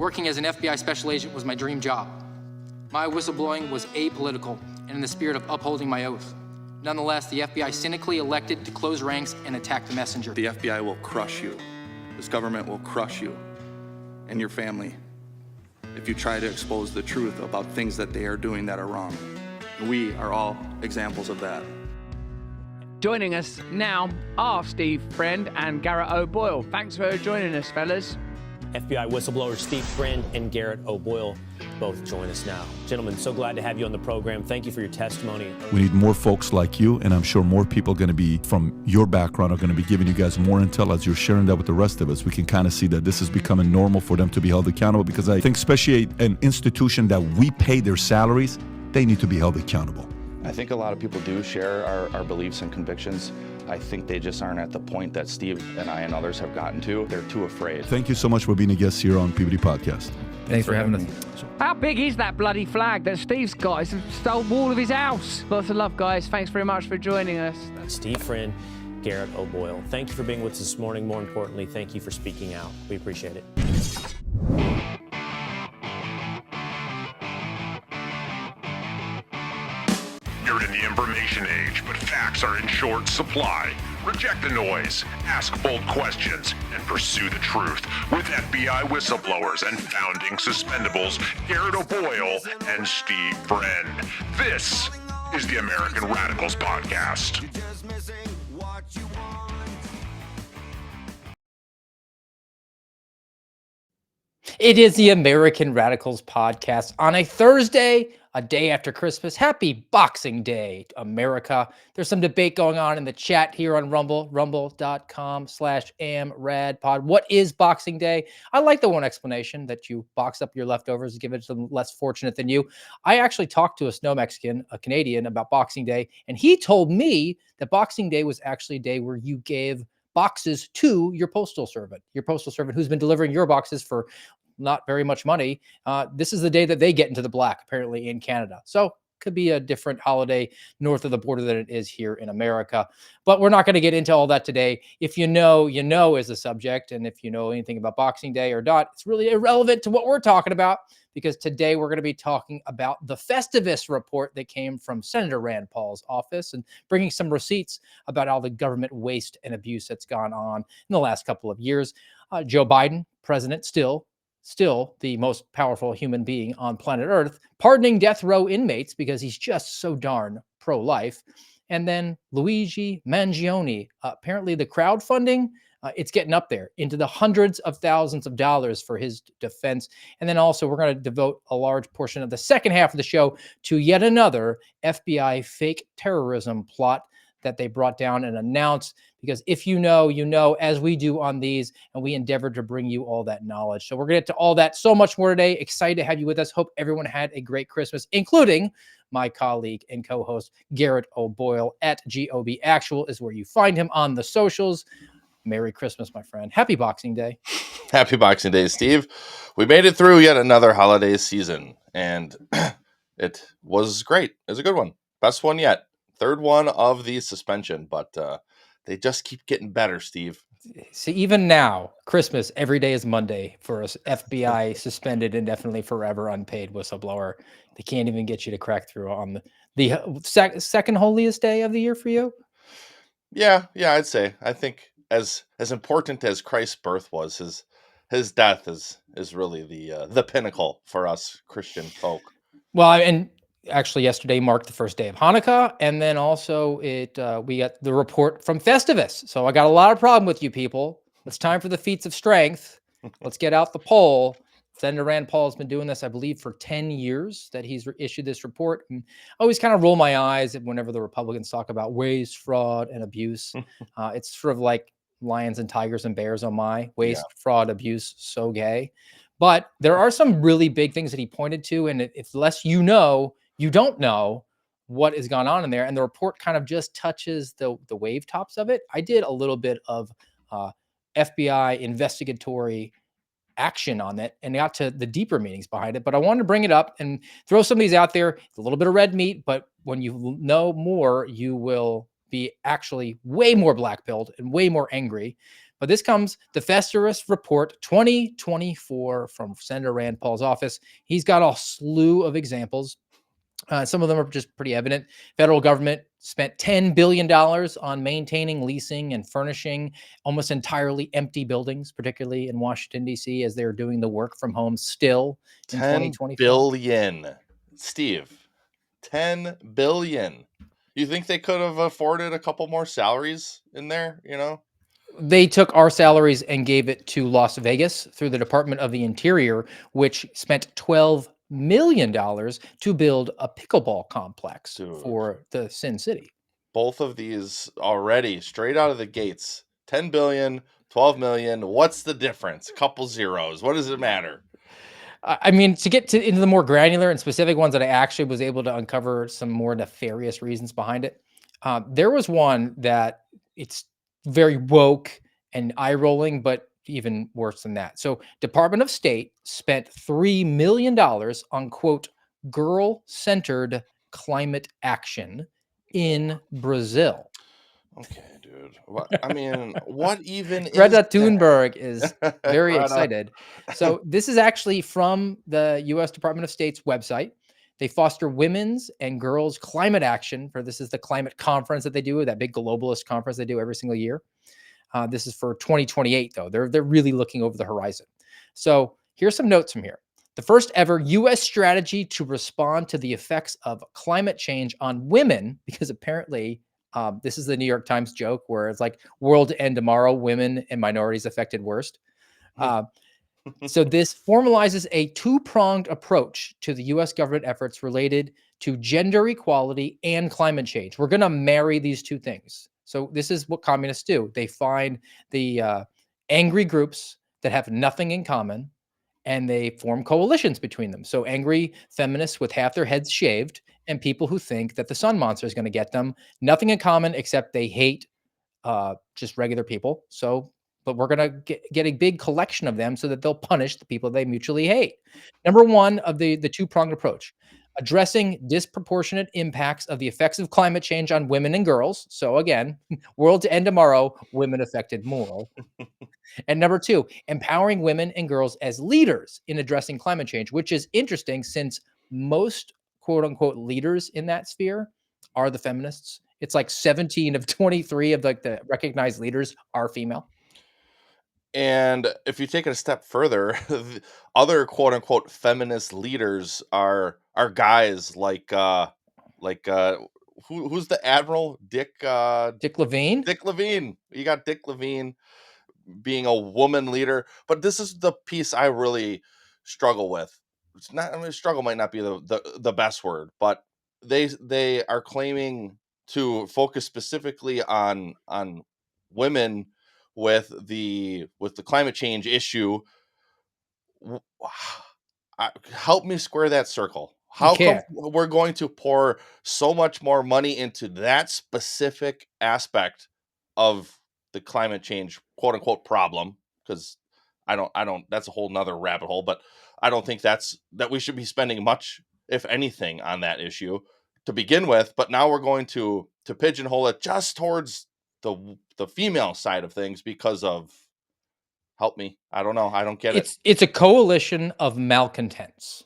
Working as an FBI special agent was my dream job. My whistleblowing was apolitical and in the spirit of upholding my oath. Nonetheless, the FBI cynically elected to close ranks and attack the messenger. The FBI will crush you. This government will crush you and your family if you try to expose the truth about things that they are doing that are wrong. We are all examples of that. Joining us now are Steve Friend and Garrett O'Boyle. Thanks for joining us, fellas. FBI whistleblowers Steve Friend and Garrett O'Boyle both join us now. Gentlemen, so glad to have you on the program. Thank you for your testimony. We need more folks like you, and I'm sure more people going to be from your background are going to be giving you guys more intel as you're sharing that with the rest of us. We can kind of see that this is becoming normal for them to be held accountable, because I think especially an institution that we pay their salaries, they need to be held accountable. I think a lot of people do share our beliefs and convictions. I think they just aren't at the point that Steve and I and others have gotten to. They're too afraid. Thank you so much for being a guest here on PBD Podcast. Thanks for having us. How big is that bloody flag that Steve's got? It's the whole wall of his house. Lots of love, guys. Thanks very much for joining us. Steve Friend, Garrett O'Boyle. Thank you for being with us this morning. More importantly, thank you for speaking out. We appreciate it. You're in the information age, but facts are in short supply. Reject the noise, ask bold questions, and pursue the truth with FBI whistleblowers and founding suspendables Garrett O'Boyle and Steve Friend. This is the American Radicals Podcast. It is the American Radicals Podcast on a Thursday, a day after Christmas. Happy Boxing Day, America. There's some debate going on in the chat here on Rumble, rumble.com/amradpod. What is Boxing Day? I like the one explanation that you box up your leftovers and give it to them less fortunate than you. I actually talked to a snow Mexican, a Canadian, about Boxing Day, and he told me that Boxing Day was actually a day where you gave boxes to your postal servant who's been delivering your boxes for not very much money. This is the day that they get into the black, apparently, in Canada. So could be a different holiday north of the border than it is here in America. But we're not going to get into all that today. If you know is the subject. And if you know anything about Boxing Day or not, it's really irrelevant to what we're talking about, because today we're going to be talking about the Festivus report that came from Senator Rand Paul's office and bringing some receipts about all the government waste and abuse that's gone on in the last couple of years. Joe Biden, president still the most powerful human being on planet Earth, pardoning death row inmates because he's just so darn pro-life. And then Luigi Mangione, apparently the crowdfunding, it's getting up there into the hundreds of thousands of dollars for his defense. And then also we're going to devote a large portion of the second half of the show to yet another FBI fake terrorism plot that they brought down and announced, because if you know, as we do on these, and we endeavor to bring you all that knowledge. So we're going to get to all that, so much more today. Excited to have you with us. Hope everyone had a great Christmas, including my colleague and co-host, Garrett O'Boyle at GOB Actual is where you find him on the socials. Merry Christmas, my friend. Happy Boxing Day. Happy Boxing Day, Steve. We made it through yet another holiday season, and it was great. It was a good one. Best one yet. Third one of the suspension, but they just keep getting better, Steve. See, even now, Christmas, every day is Monday for us FBI suspended indefinitely forever unpaid whistleblower. They can't even get you to crack through on the second holiest day of the year for you. Yeah, I'd say. I think as important as Christ's birth was, his death is really the pinnacle for us Christian folk. Well, and actually yesterday marked the first day of Hanukkah, and then also we got the report from Festivus. So I got a lot of problem with you people. It's time for the feats of strength. Let's get out the poll. Senator Rand Paul has been doing this, I believe, for 10 years that he's issued this report. And I always kind of roll my eyes whenever the Republicans talk about waste, fraud, and abuse. It's sort of like lions and tigers and bears on my waste, fraud, abuse, so gay. But there are some really big things that he pointed to. And if less you know, you don't know what has gone on in there. And the report kind of just touches the wave tops of it. I did a little bit of FBI investigatory action on it and got to the deeper meanings behind it. But I wanted to bring it up and throw some of these out there. It's a little bit of red meat, but when you know more, you will be actually way more black-pilled and way more angry. But this comes the Festivus Report 2024 from Senator Rand Paul's office. He's got a slew of examples. Some of them are just pretty evident. Federal government spent $10 billion on maintaining, leasing, and furnishing almost entirely empty buildings, particularly in Washington, D.C., as they're doing the work from home still in 10 2024. billion. Steve, 10 billion. You think they could have afforded a couple more salaries in there, you know? They took our salaries and gave it to Las Vegas through the Department of the Interior, which spent $12 million to build a pickleball complex Dude. for the Sin City. Both of these already straight out of the gates. 10 billion, 12 million. What's the difference? A couple zeros. What does it matter? I mean, to get into the more granular and specific ones that I actually was able to uncover some more nefarious reasons behind it. There was one that it's very woke and eye rolling, but even worse than that. So, Department of State spent $3 million on quote girl centered climate action in Brazil. Okay, dude. I mean, what even is Greta that? Thunberg is very Greta. excited. So this is actually from the U.S. Department of State's website. They foster women's and girls' climate action. This is the climate conference that they do, that big globalist conference they do every single year. This is for 2028, though. They're really looking over the horizon. So here's some notes from here. The first ever U.S. strategy to respond to the effects of climate change on women, because apparently this is the New York Times joke where it's like world to end tomorrow, women and minorities affected worst. So this formalizes a two-pronged approach to the U.S. government efforts related to gender equality and climate change. We're going to marry these two things. So this is what communists do. They find the angry groups that have nothing in common, and they form coalitions between them. So angry feminists with half their heads shaved and people who think that the sun monster is going to get them. Nothing in common except they hate just regular people. So, but we're going to get a big collection of them so that they'll punish the people they mutually hate. Number one of the two-pronged approach, addressing disproportionate impacts of the effects of climate change on women and girls. So again, world to end tomorrow, women affected more. And number two, empowering women and girls as leaders in addressing climate change, which is interesting since most quote unquote leaders in that sphere are the feminists. It's like 17 of 23 of like the recognized leaders are female. And if you take it a step further, the other quote unquote feminist leaders are guys like who's the admiral? Dick Levine. Dick Levine. You got Dick Levine being a woman leader, but this is the piece I really struggle with. It's not, I mean, struggle might not be the best word, but they are claiming to focus specifically on women with the climate change issue. W- Help me square that circle. You How come can't. we're going to pour so much more money into that specific aspect of the climate change quote unquote problem? Because I don't that's a whole nother rabbit hole, but I don't think that we should be spending much, if anything, on that issue to begin with. But now we're going to pigeonhole it just towards the female side of things because of, help me. I don't know. I don't get it. It's a coalition of malcontents,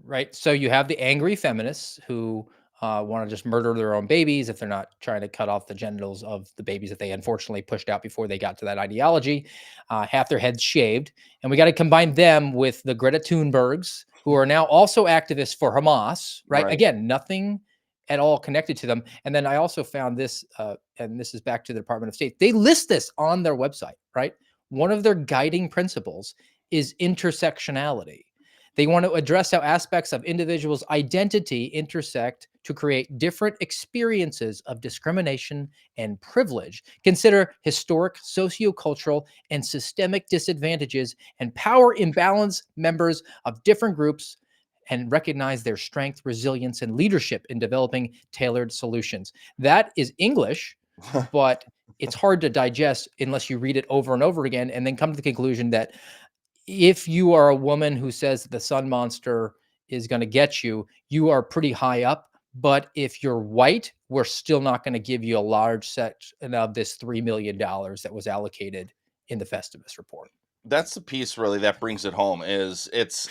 right? So you have the angry feminists who want to just murder their own babies if they're not trying to cut off the genitals of the babies that they unfortunately pushed out before they got to that ideology, half their heads shaved. And we got to combine them with the Greta Thunbergs, who are now also activists for Hamas, right? Right. Again, nothing at all connected to them. And then I also found this, and this is back to the Department of State. They list this on their website, right? One of their guiding principles is intersectionality. They want to address how aspects of individuals' identity intersect to create different experiences of discrimination and privilege. Consider historic, sociocultural, and systemic disadvantages and power imbalance members of different groups and recognize their strength, resilience, and leadership in developing tailored solutions. That is English, but it's hard to digest unless you read it over and over again and then come to the conclusion that if you are a woman who says the sun monster is going to get you, you are pretty high up, But if you're white, we're still not going to give you a large section of this $3 million that was allocated in the Festivus report. That's the piece really that brings it home is it's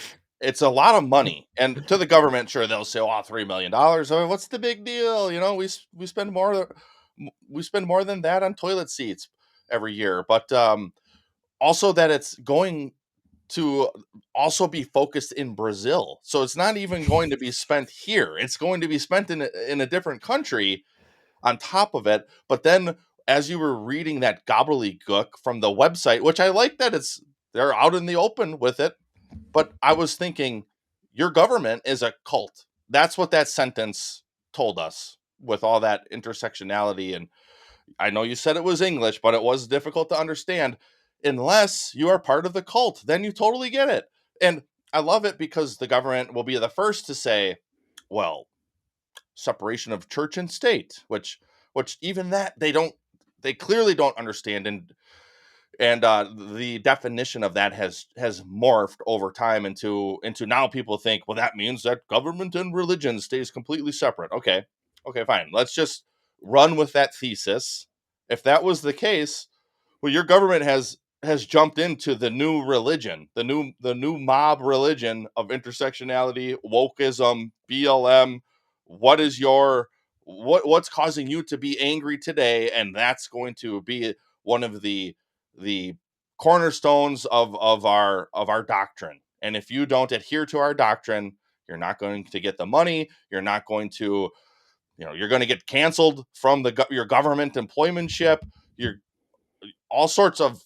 a lot of money. And to the government, sure, they'll say, oh, $3 million. Oh, what's the big deal? We spend we spend more than that on toilet seats every year. But also that it's going to also be focused in Brazil. So it's not even going to be spent here. It's going to be spent in a different country on top of it. But then as you were reading that gobbledygook from the website, which I like that they're out in the open with it, but I was thinking your government is a cult. That's what that sentence told us with all that intersectionality. And I know you said it was English, but it was difficult to understand. Unless you are part of the cult, then you totally get it. And I love it because the government will be the first to say, well, separation of church and state, which even that they clearly don't understand. And the definition of that has morphed over time into now people think, well, that means that government and religion stays completely separate. Okay, fine, let's just run with that thesis. If that was the case, well, your government has jumped into the new religion, the new mob religion of intersectionality, wokeism, BLM. What is what's causing you to be angry today? And that's going to be one of the cornerstones of our doctrine. And if you don't adhere to our doctrine, you're not going to get the money. You're not going to, you're going to get canceled from your government employmentship. You're all sorts of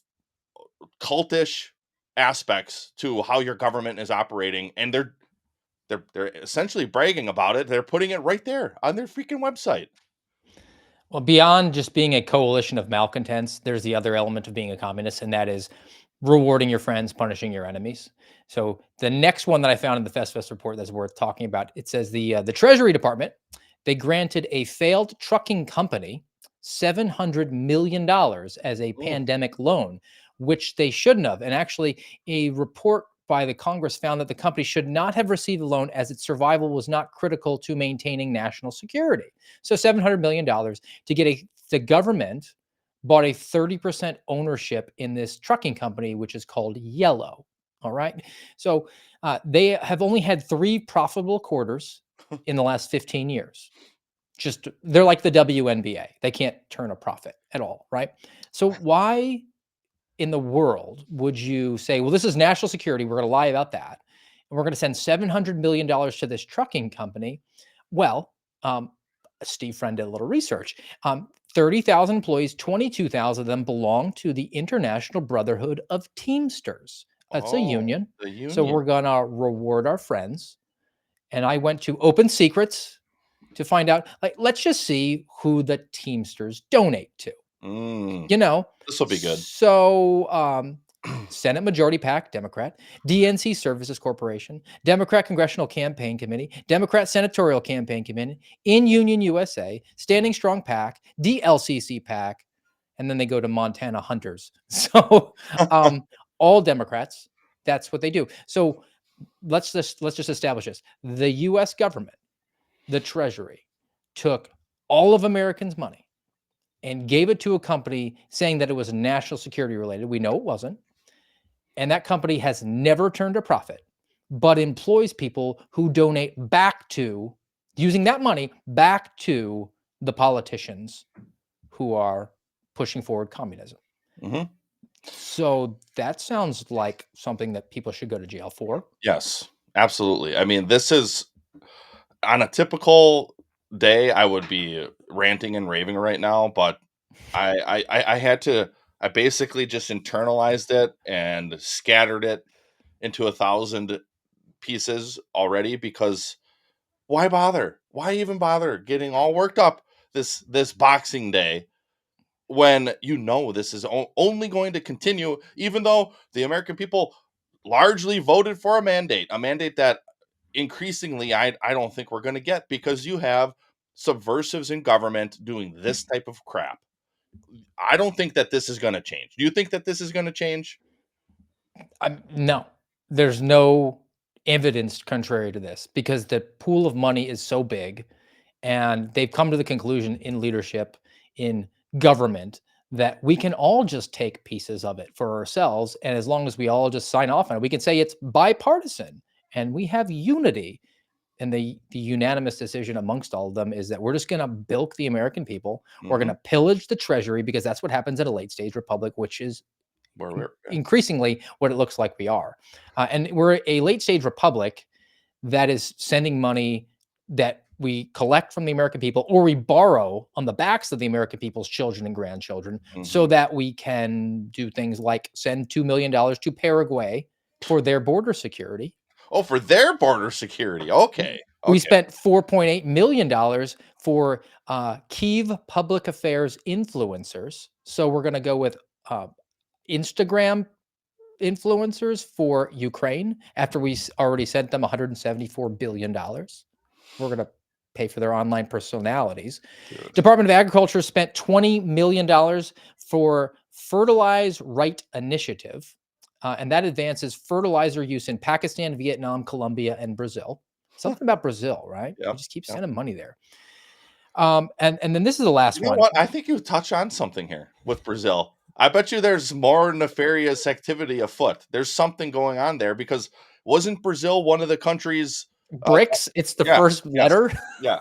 cultish aspects to how your government is operating, and they're essentially bragging about it. They're putting it right there on their freaking website. Well, beyond just being a coalition of malcontents, there's the other element of being a communist, and that is rewarding your friends, punishing your enemies. So the next one that I found in the Festivus report that's worth talking about, it says the Treasury Department, they granted a failed trucking company $700 million as a Mm. pandemic loan, which they shouldn't have. And actually, a report by the Congress found that the company should not have received the loan as its survival was not critical to maintaining national security. So $700 million to get the government bought a 30% ownership in this trucking company, which is called Yellow. All right. So they have only had 3 profitable quarters in the last 15 years. Just they're like the WNBA. They can't turn a profit at all. Right. So why in the world would you say, well, this is national security? We're going to lie about that. And we're going to send $700 million to this trucking company. Well, Steve Friend did a little research. 30,000 employees, 22,000 of them belong to the International Brotherhood of Teamsters. That's a Oh, union. the So union. we're going to reward our friends. And I went to Open Secrets to find out, like, let's just see who the Teamsters donate to. Mm, You know, this will be good. so Senate Majority PAC, Democrat, DNC Services Corporation, Democrat Congressional Campaign Committee, Democrat Senatorial Campaign Committee, In Union USA, Standing Strong PAC, DLCC PAC, and then they go to Montana Hunters. So all Democrats, that's what they do. So let's just establish this. The US government, the Treasury, took all of Americans' money and gave it to a company saying that it was national security related. We know it wasn't. And that company has never turned a profit, but employs people who donate back to, using that money back to the politicians who are pushing forward communism. Hmm. So that sounds like something that people should go to jail for. Yes, absolutely. I mean, this is on a typical day, I would be ranting and raving right now, but I had to. I basically just internalized it and scattered it into 1,000 pieces already because why bother? Why even bother getting all worked up this Boxing Day when this is only going to continue, even though the American people largely voted for a mandate that increasingly I don't think we're going to get because you have subversives in government doing this type of crap. I don't think that this is going to change. Do you think that this is going to change? No, there's no evidence contrary to this because the pool of money is so big And they've come to the conclusion in leadership, in government, that we can all just take pieces of it for ourselves. And as long as we all just sign off on it, we can say it's bipartisan and we have unity. And the unanimous decision amongst all of them is that we're just going to bilk the American people. We're going to pillage the treasury, because that's what happens in a late stage republic, which is Where we're increasingly what it looks like we are. And we're a late stage republic that is sending money that we collect from the American people, or we borrow on the backs of the American people's children and grandchildren, so that we can do things like send $2 million to Paraguay for their border security. Oh, for their border security. Okay. We spent $4.8 million for Kyiv public affairs influencers. So we're going to go with Instagram influencers for Ukraine after we already sent them $174 billion. We're going to pay for their online personalities. Dude. Department of Agriculture spent $20 million for Fertilize Right Initiative, and that advances fertilizer use in Pakistan, Vietnam, Colombia, and Brazil. Something about Brazil, right? Yep. We just keep sending money there. And then this is the last You know one. what? I think you touch on something here with Brazil. I bet you there's more nefarious activity afoot. There's something going on there, because wasn't Brazil one of the countries? BRICS, it's the first letter. Yeah.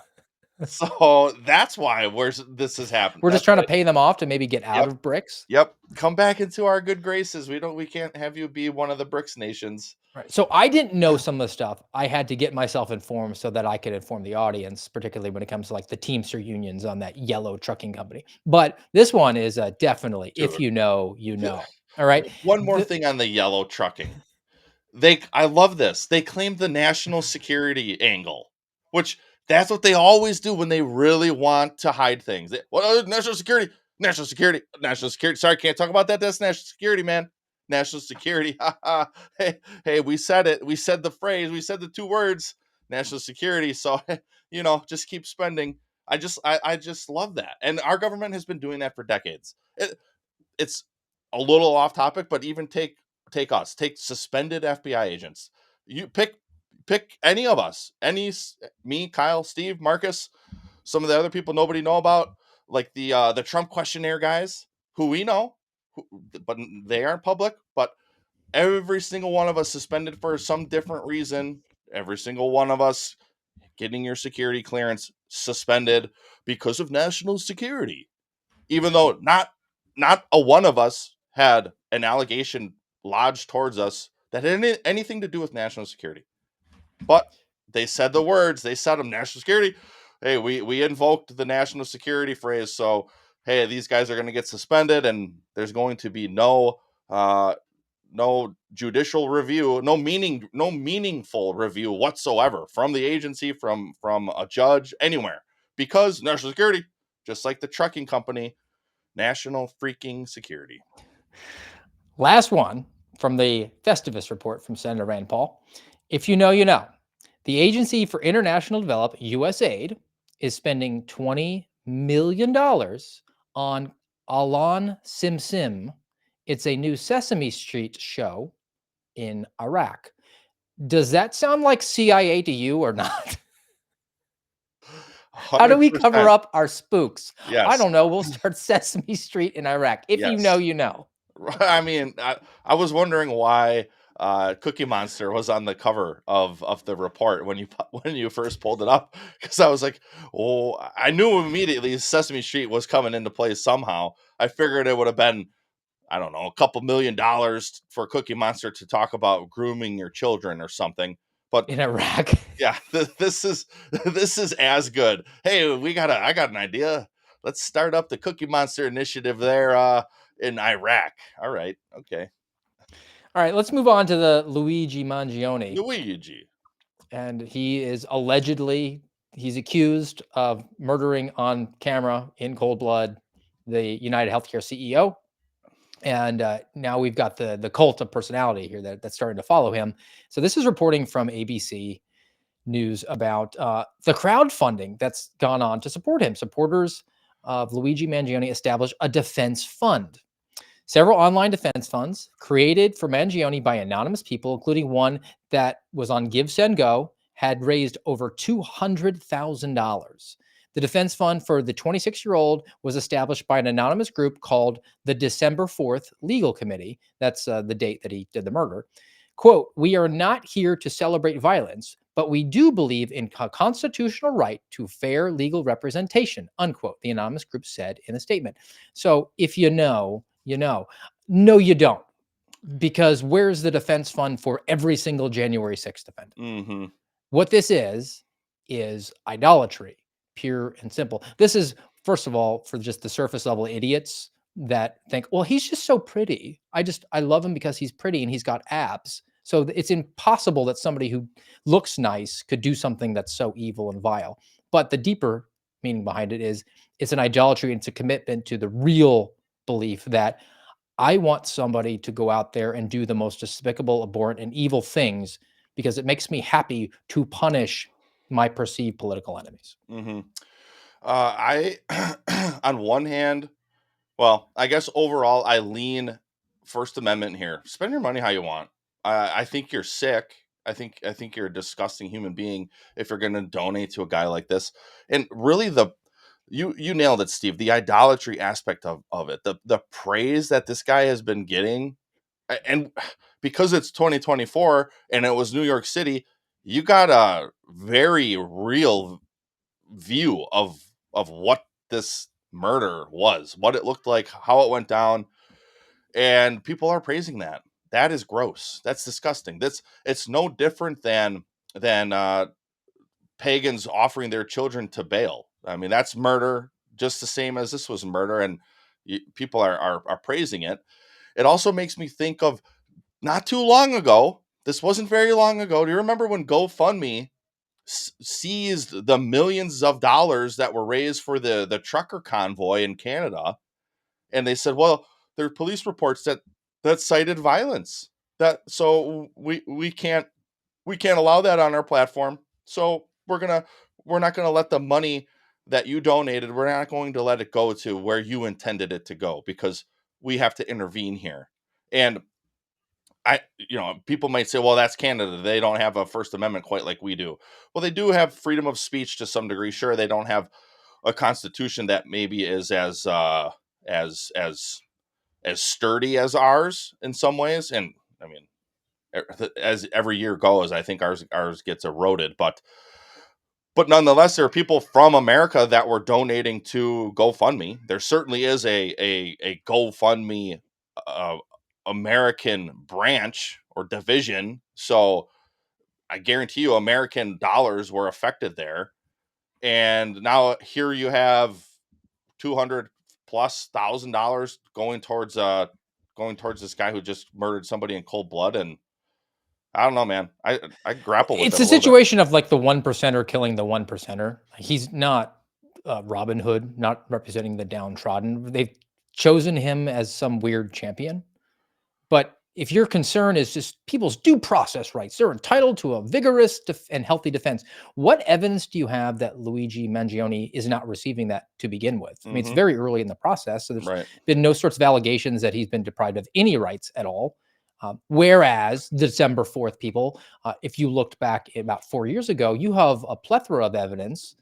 So that's why this has happened. We're just trying to pay them off to maybe get out of BRICS. Yep. Come back into our good graces. We can't have you be one of the BRICS nations. Right. So I didn't know some of the stuff. I had to get myself informed so that I could inform the audience, particularly when it comes to like the Teamster unions on that yellow trucking company. But this one is definitely, if you know, you know. All right. One more thing on the yellow trucking. I love this. They claim the national security angle, which that's what they always do when they really want to hide things. National security, national security, national security. Sorry, can't talk about that. That's national security, man. National security. Hey, we said it. We said the phrase. We said the two words, national security. So, just keep spending. I just love that. And our government has been doing that for decades. It's a little off topic, but even take suspended FBI agents. You pick any of us, me, Kyle, Steve, Marcus, some of the other people nobody know about, like the Trump questionnaire guys, who we know, but they aren't public. But every single one of us suspended for some different reason. Every single one of us getting your security clearance suspended because of national security, even though not a one of us had an allegation lodged towards us that had anything to do with national security. But they said the words, they said them, national security. Hey, we invoked the national security phrase. So, hey, these guys are going to get suspended, and there's going to be no judicial review, no meaningful review whatsoever from the agency, from a judge, anywhere, because national security, just like the trucking company, national freaking security. Last one from the Festivus report from Senator Rand Paul. If you know, you know. The Agency for International Development, USAID, is spending $20 million on Alan Sim Sim. It's a new Sesame Street show in Iraq. Does that sound like CIA to you or not? 100%. How do we cover up our spooks? Yes. I don't know. We'll start Sesame Street in Iraq. If you know, you know. I mean, I was wondering why Cookie Monster was on the cover of the report when you first pulled it up, because I was like, oh, I knew immediately Sesame Street was coming into play somehow. I figured it would have been, I don't know, a couple $1 million for Cookie Monster to talk about grooming your children or something. But in Iraq, yeah, this is as good. Hey, I got an idea. Let's start up the Cookie Monster initiative there in Iraq. All right, okay. All right, let's move on to the Luigi Mangione. Luigi. And he is he's accused of murdering on camera in cold blood the United Healthcare CEO. And now we've got the cult of personality here that's starting to follow him. So this is reporting from ABC News about the crowdfunding that's gone on to support him. Supporters of Luigi Mangione established a defense fund. Several online defense funds created for Mangione by anonymous people, including one that was on Give, Send, Go, had raised over $200,000. The defense fund for the 26-year-old was established by an anonymous group called the December 4th Legal Committee. That's the date that he did the murder. Quote, "We are not here to celebrate violence, but we do believe in a constitutional right to fair legal representation," unquote, the anonymous group said in a statement. So if you know, you know. No, you don't. Because where's the defense fund for every single January 6th defendant? Mm-hmm. What this is idolatry, pure and simple. This is, first of all, for just the surface level idiots that think, well, he's just so pretty. I love him because he's pretty and he's got abs. So it's impossible that somebody who looks nice could do something that's so evil and vile. But the deeper meaning behind it is it's an idolatry and it's a commitment to the real belief that I want somebody to go out there and do the most despicable, abhorrent, and evil things because it makes me happy to punish my perceived political enemies. Mm-hmm. I, on one hand, well, I guess overall, I lean First Amendment here. Spend your money how you want. I think you're sick. I think you're a disgusting human being if you're going to donate to a guy like this. And really, you nailed it, Steve. The idolatry aspect of it, the praise that this guy has been getting, and because it's 2024 and it was New York City, you got a very real view of what this murder was, what it looked like, how it went down, and people are praising that. That is gross. That's disgusting. It's no different than pagans offering their children to Baal. I mean, that's murder, just the same as this was murder, and people are praising it. It also makes me think of not too long ago. This wasn't very long ago. Do you remember when GoFundMe seized the millions of dollars that were raised for the trucker convoy in Canada? And they said, well, there are police reports that cited violence. That so we can't allow that on our platform. So we're not gonna let the money that you donated, we're not going to let it go to where you intended it to go because we have to intervene here. And people might say, well, that's Canada. They don't have a First Amendment quite like we do. Well, they do have freedom of speech to some degree. Sure, they don't have a constitution that maybe is as sturdy as ours in some ways. And I mean, as every year goes, I think ours gets eroded. But nonetheless, there are people from America that were donating to GoFundMe. There certainly is a GoFundMe uh, American branch or division. So I guarantee you American dollars were affected there. And now here you have 200 plus $1,000 going towards this guy who just murdered somebody in cold blood. And I don't know, man. I grapple with It's it a a little bit. situation of like the one percenter killing the one percenter. He's not Robin Hood, not representing the downtrodden. They've chosen him as some weird champion. But if your concern is just people's due process rights, they're entitled to a vigorous and healthy defense. What evidence do you have that Luigi Mangione is not receiving that to begin with? I mean, it's Mm-hmm. very early in the process, so there's Right. been no sorts of allegations that he's been deprived of any rights at all. Whereas the December 4th people, if you looked back about 4 years ago, you have a plethora of evidence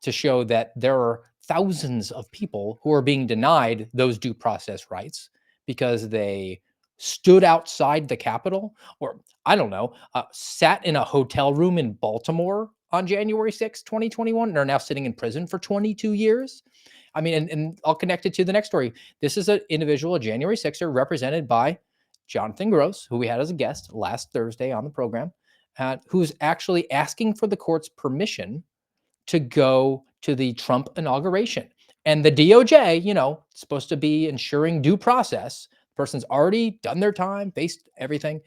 to show that there are thousands of people who are being denied those due process rights because they stood outside the Capitol or, I don't know, sat in a hotel room in Baltimore on January 6, 2021, and are now sitting in prison for 22 years. I mean, and I'll connect it to the next story. This is an individual, a January 6er, represented by Jonathan Gross, who we had as a guest last Thursday on the program, who's actually asking for the court's permission to go to the Trump inauguration. And the DOJ, supposed to be ensuring due process, the person's already done their time, faced everything,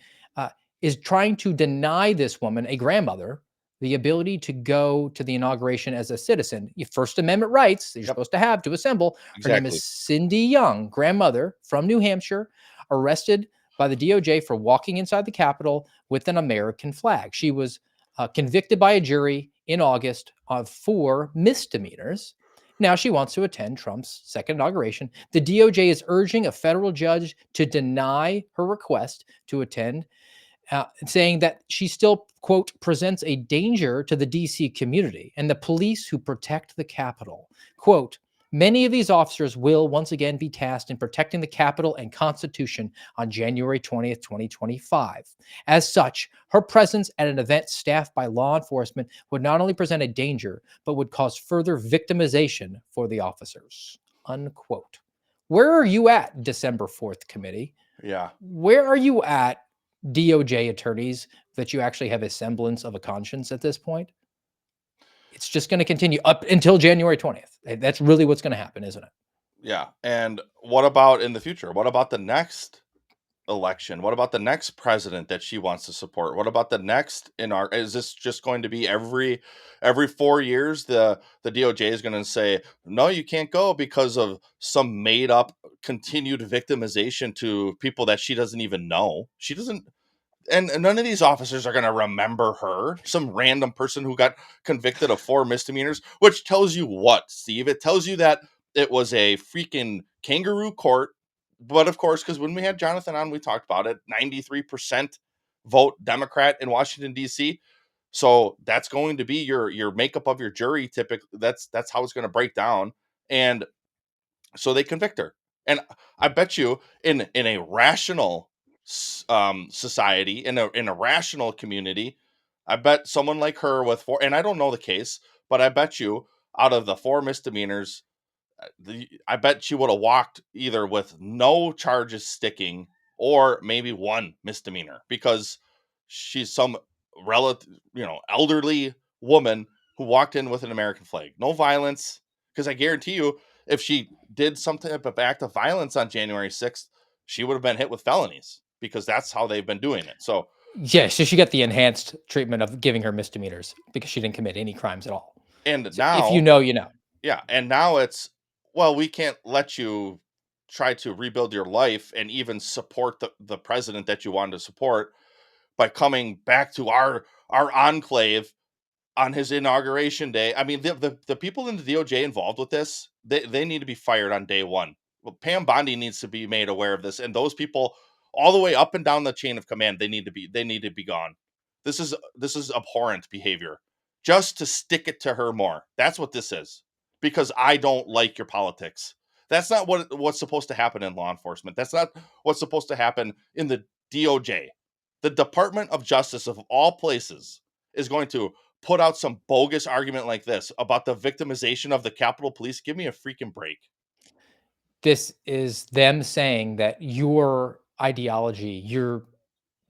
is trying to deny this woman, a grandmother, the ability to go to the inauguration as a citizen. Your First Amendment rights that you're supposed to have to assemble. Her name Exactly. is Cindy Young, grandmother from New Hampshire, arrested by the DOJ for walking inside the Capitol with an American flag. She was convicted by a jury in August of 4 misdemeanors. Now she wants to attend Trump's second inauguration. The DOJ is urging a federal judge to deny her request to attend saying that she still, quote, presents a danger to the DC community and the police who protect the Capitol. Quote, many of these officers will once again be tasked in protecting the Capitol and Constitution on January 20th, 2025. As such, her presence at an event staffed by law enforcement would not only present a danger, but would cause further victimization for the officers. Unquote. Where are you at, December 4th committee? Yeah. Where are you at, DOJ attorneys, that you actually have a semblance of a conscience at this point? It's just going to continue up until January 20th. That's really what's going to happen, isn't it? Yeah. And what about in the future? What about the next election? What about the next president that she wants to support? What about the next is this just going to be every 4 years the DOJ is going to say, "No, you can't go because of some made up continued victimization to people that she doesn't even know." She doesn't, and none of these officers are going to remember her, some random person who got convicted of 4 misdemeanors, which tells you what, Steve? It tells you that it was a freaking kangaroo court. But of course, because when we had Jonathan on, we talked about it, 93% vote Democrat in Washington, D.C. So that's going to be your makeup of your jury. Typically, that's how it's going to break down. And so they convict her. And I bet you in a rational society, in a rational community, I bet someone like her with 4, and I don't know the case, but I bet you out of the 4 misdemeanors, I bet she would have walked either with no charges sticking or maybe 1 misdemeanor, because she's some relative, elderly woman who walked in with an American flag. No violence, because I guarantee you, if she did some type of act of violence on January 6th, she would have been hit with felonies, because that's how they've been doing it. So, Yeah, so she got the enhanced treatment of giving her misdemeanors because she didn't commit any crimes at all. and So if you now, know, you know. yeah, and now it's, well, we can't let you try to rebuild your life and even support the president that you wanted to support by coming back to our enclave on his inauguration day. I mean, the people in the DOJ involved with this, they need to be fired on day one. Well, Pam Bondi needs to be made aware of this, and those people all the way up and down the chain of command, they need to be gone. This is abhorrent behavior. Just to stick it to her more. That's what this is. Because I don't like your politics. That's not what's supposed to happen in law enforcement. That's not what's supposed to happen in the DOJ. The Department of Justice, of all places, is going to put out some bogus argument like this about the victimization of the Capitol Police. Give me a freaking break. This is them saying that your ideology,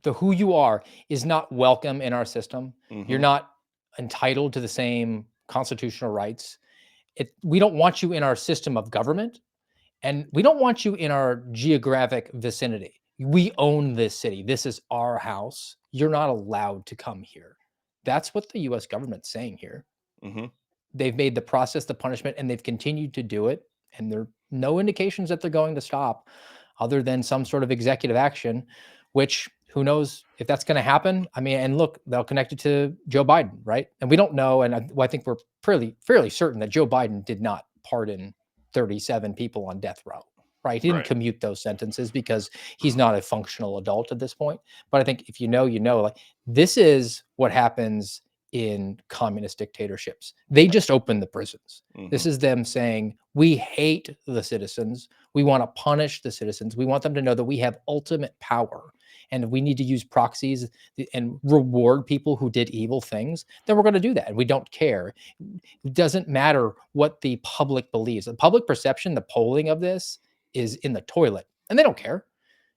the who you are is not welcome in our system. You're Mm-hmm. not entitled to the same constitutional rights. We don't want you in our system of government, and we don't want you in our geographic vicinity. We own this city. This is our house. You're not allowed to come here. That's what the US government's saying here. Mm-hmm. They've made the process the punishment, and they've continued to do it. And there are no indications that they're going to stop other than some sort of executive action, which who knows if that's going to happen. I mean, and look, they'll connect it to Joe Biden, right? And we don't know. And I think we're fairly certain that Joe Biden did not pardon 37 people on death row, right? He didn't Right. commute those sentences because he's not a functional adult at this point. But I think if you know, like this is what happens in communist dictatorships. They just open the prisons. Mm-hmm. This is them saying, we hate the citizens. We want to punish the citizens. We want them to know that we have ultimate power, and we need to use proxies and reward people who did evil things. Then we're going to do that. And we don't care. It doesn't matter what the public believes. The public perception, the polling of this is in the toilet, and they don't care.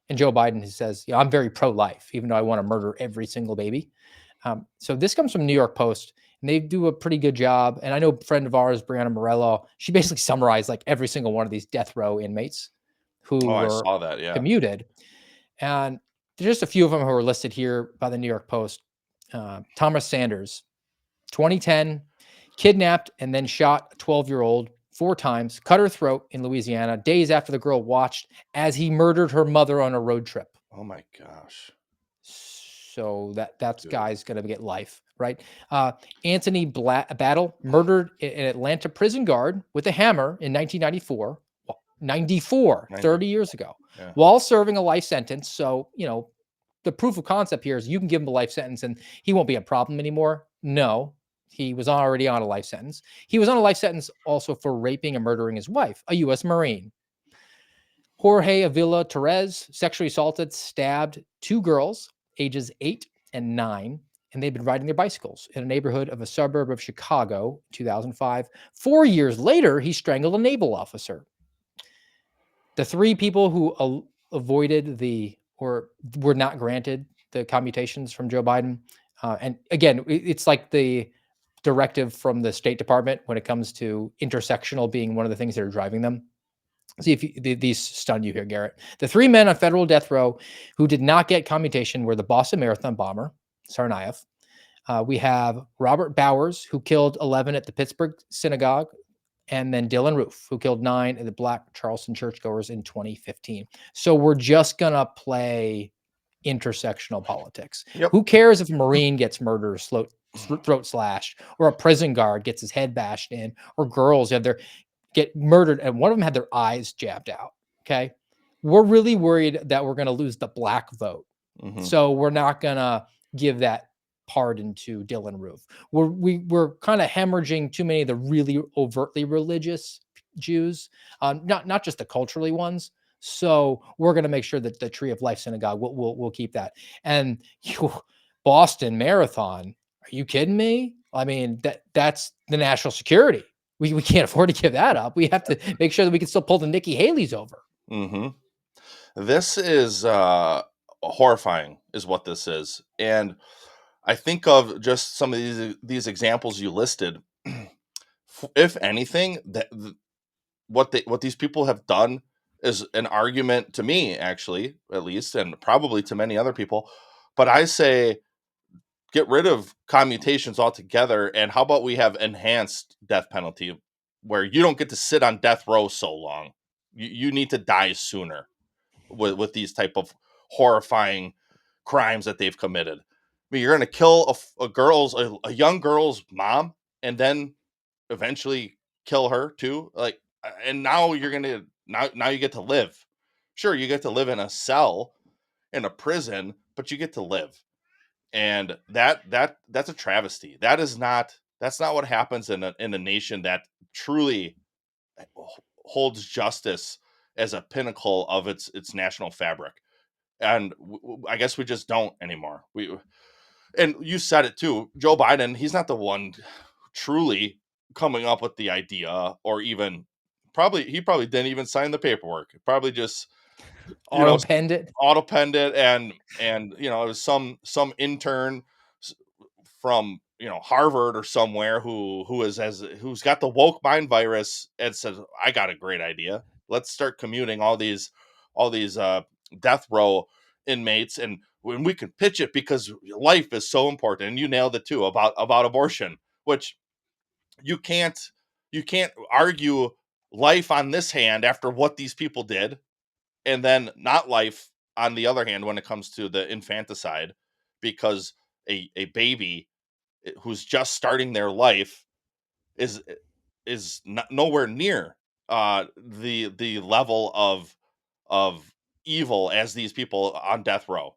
And Joe Biden says, I'm very pro-life, even though I want to murder every single baby. So this comes from New York Post, and they do a pretty good job. And I know a friend of ours, Brianna Morello, she basically summarized like every single one of these death row inmates who Oh, I were saw that. Yeah. commuted. And there's just a few of them who are listed here by the New York Post. Thomas Sanders, 2010, kidnapped and then shot a 12-year-old 4 times, cut her throat in Louisiana, days after the girl watched as he murdered her mother on a road trip. Oh my gosh. So that's guy's going to get life, right? Anthony Battle, murdered an Atlanta prison guard with a hammer in 1994. 94, 30 years ago, Yeah. while serving a life sentence. So, the proof of concept here is you can give him a life sentence and he won't be a problem anymore. No, he was already on a life sentence. He was on a life sentence also for raping and murdering his wife, a U.S. Marine. Jorge Avila Torres sexually assaulted, stabbed 2 girls, ages 8 and 9, and they'd been riding their bicycles in a neighborhood of a suburb of Chicago, 2005. 4 years later, he strangled a naval officer. The 3 people who avoided or were not granted the commutations from Joe Biden, and again, it's like the directive from the State Department when it comes to intersectional being one of the things that are driving them. See if these stun you here, Garrett. The 3 men on federal death row who did not get commutation were the Boston Marathon bomber, Tsarnaev. We have Robert Bowers, who killed 11 at the Pittsburgh synagogue, and then Dylan Roof, who killed 9 at the Black Charleston churchgoers in 2015. So we're just going to play intersectional politics. Yep. Who cares if a Marine gets murdered or throat slashed, or a prison guard gets his head bashed in, or girls get murdered and one of them had their eyes jabbed out. Okay. We're really worried that we're going to lose the black vote. So we're not going to give that pardon to Dylan Roof. We're kind of hemorrhaging too many of the really overtly religious Jews, not just the culturally ones. So we're going to make sure that the Tree of Life Synagogue, we'll keep that. And Boston Marathon, are you kidding me? I mean, that's the national security. We can't afford to give that up. We have to make sure that we can still pull the Nikki Haley's over. This is horrifying, is what this is. And I think of just some of these examples you listed. If anything, what these people have done is an argument to me, actually, at least, and probably to many other people. But I say, get rid of commutations altogether, and how about we have enhanced death penalty, where you don't get to sit on death row so long. You need to die sooner with these type of horrifying crimes that they've committed. I mean, you're going to kill a young girl's mom, and then eventually kill her too. Like, and now you're going to now you get to live. Sure, you get to live in a cell in a prison, but you get to live. And that's a travesty. That's not what happens in a nation that truly holds justice as a pinnacle of its national fabric. And I guess we just don't anymore. And you said it too, Joe Biden, he's not the one truly coming up with the idea, or even he probably didn't even sign the paperwork. Probably just Auto-penned it. And it was some intern from Harvard or somewhere who's got the woke mind virus and says, I got a great idea. Let's start commuting all these death row inmates, and when we can pitch it because life is so important. And you nailed it too about abortion, which you can't argue life on this hand after what these people did, and then not life on the other hand when it comes to the infanticide, because a baby who's just starting their life is not, nowhere near the level of evil as these people on death row.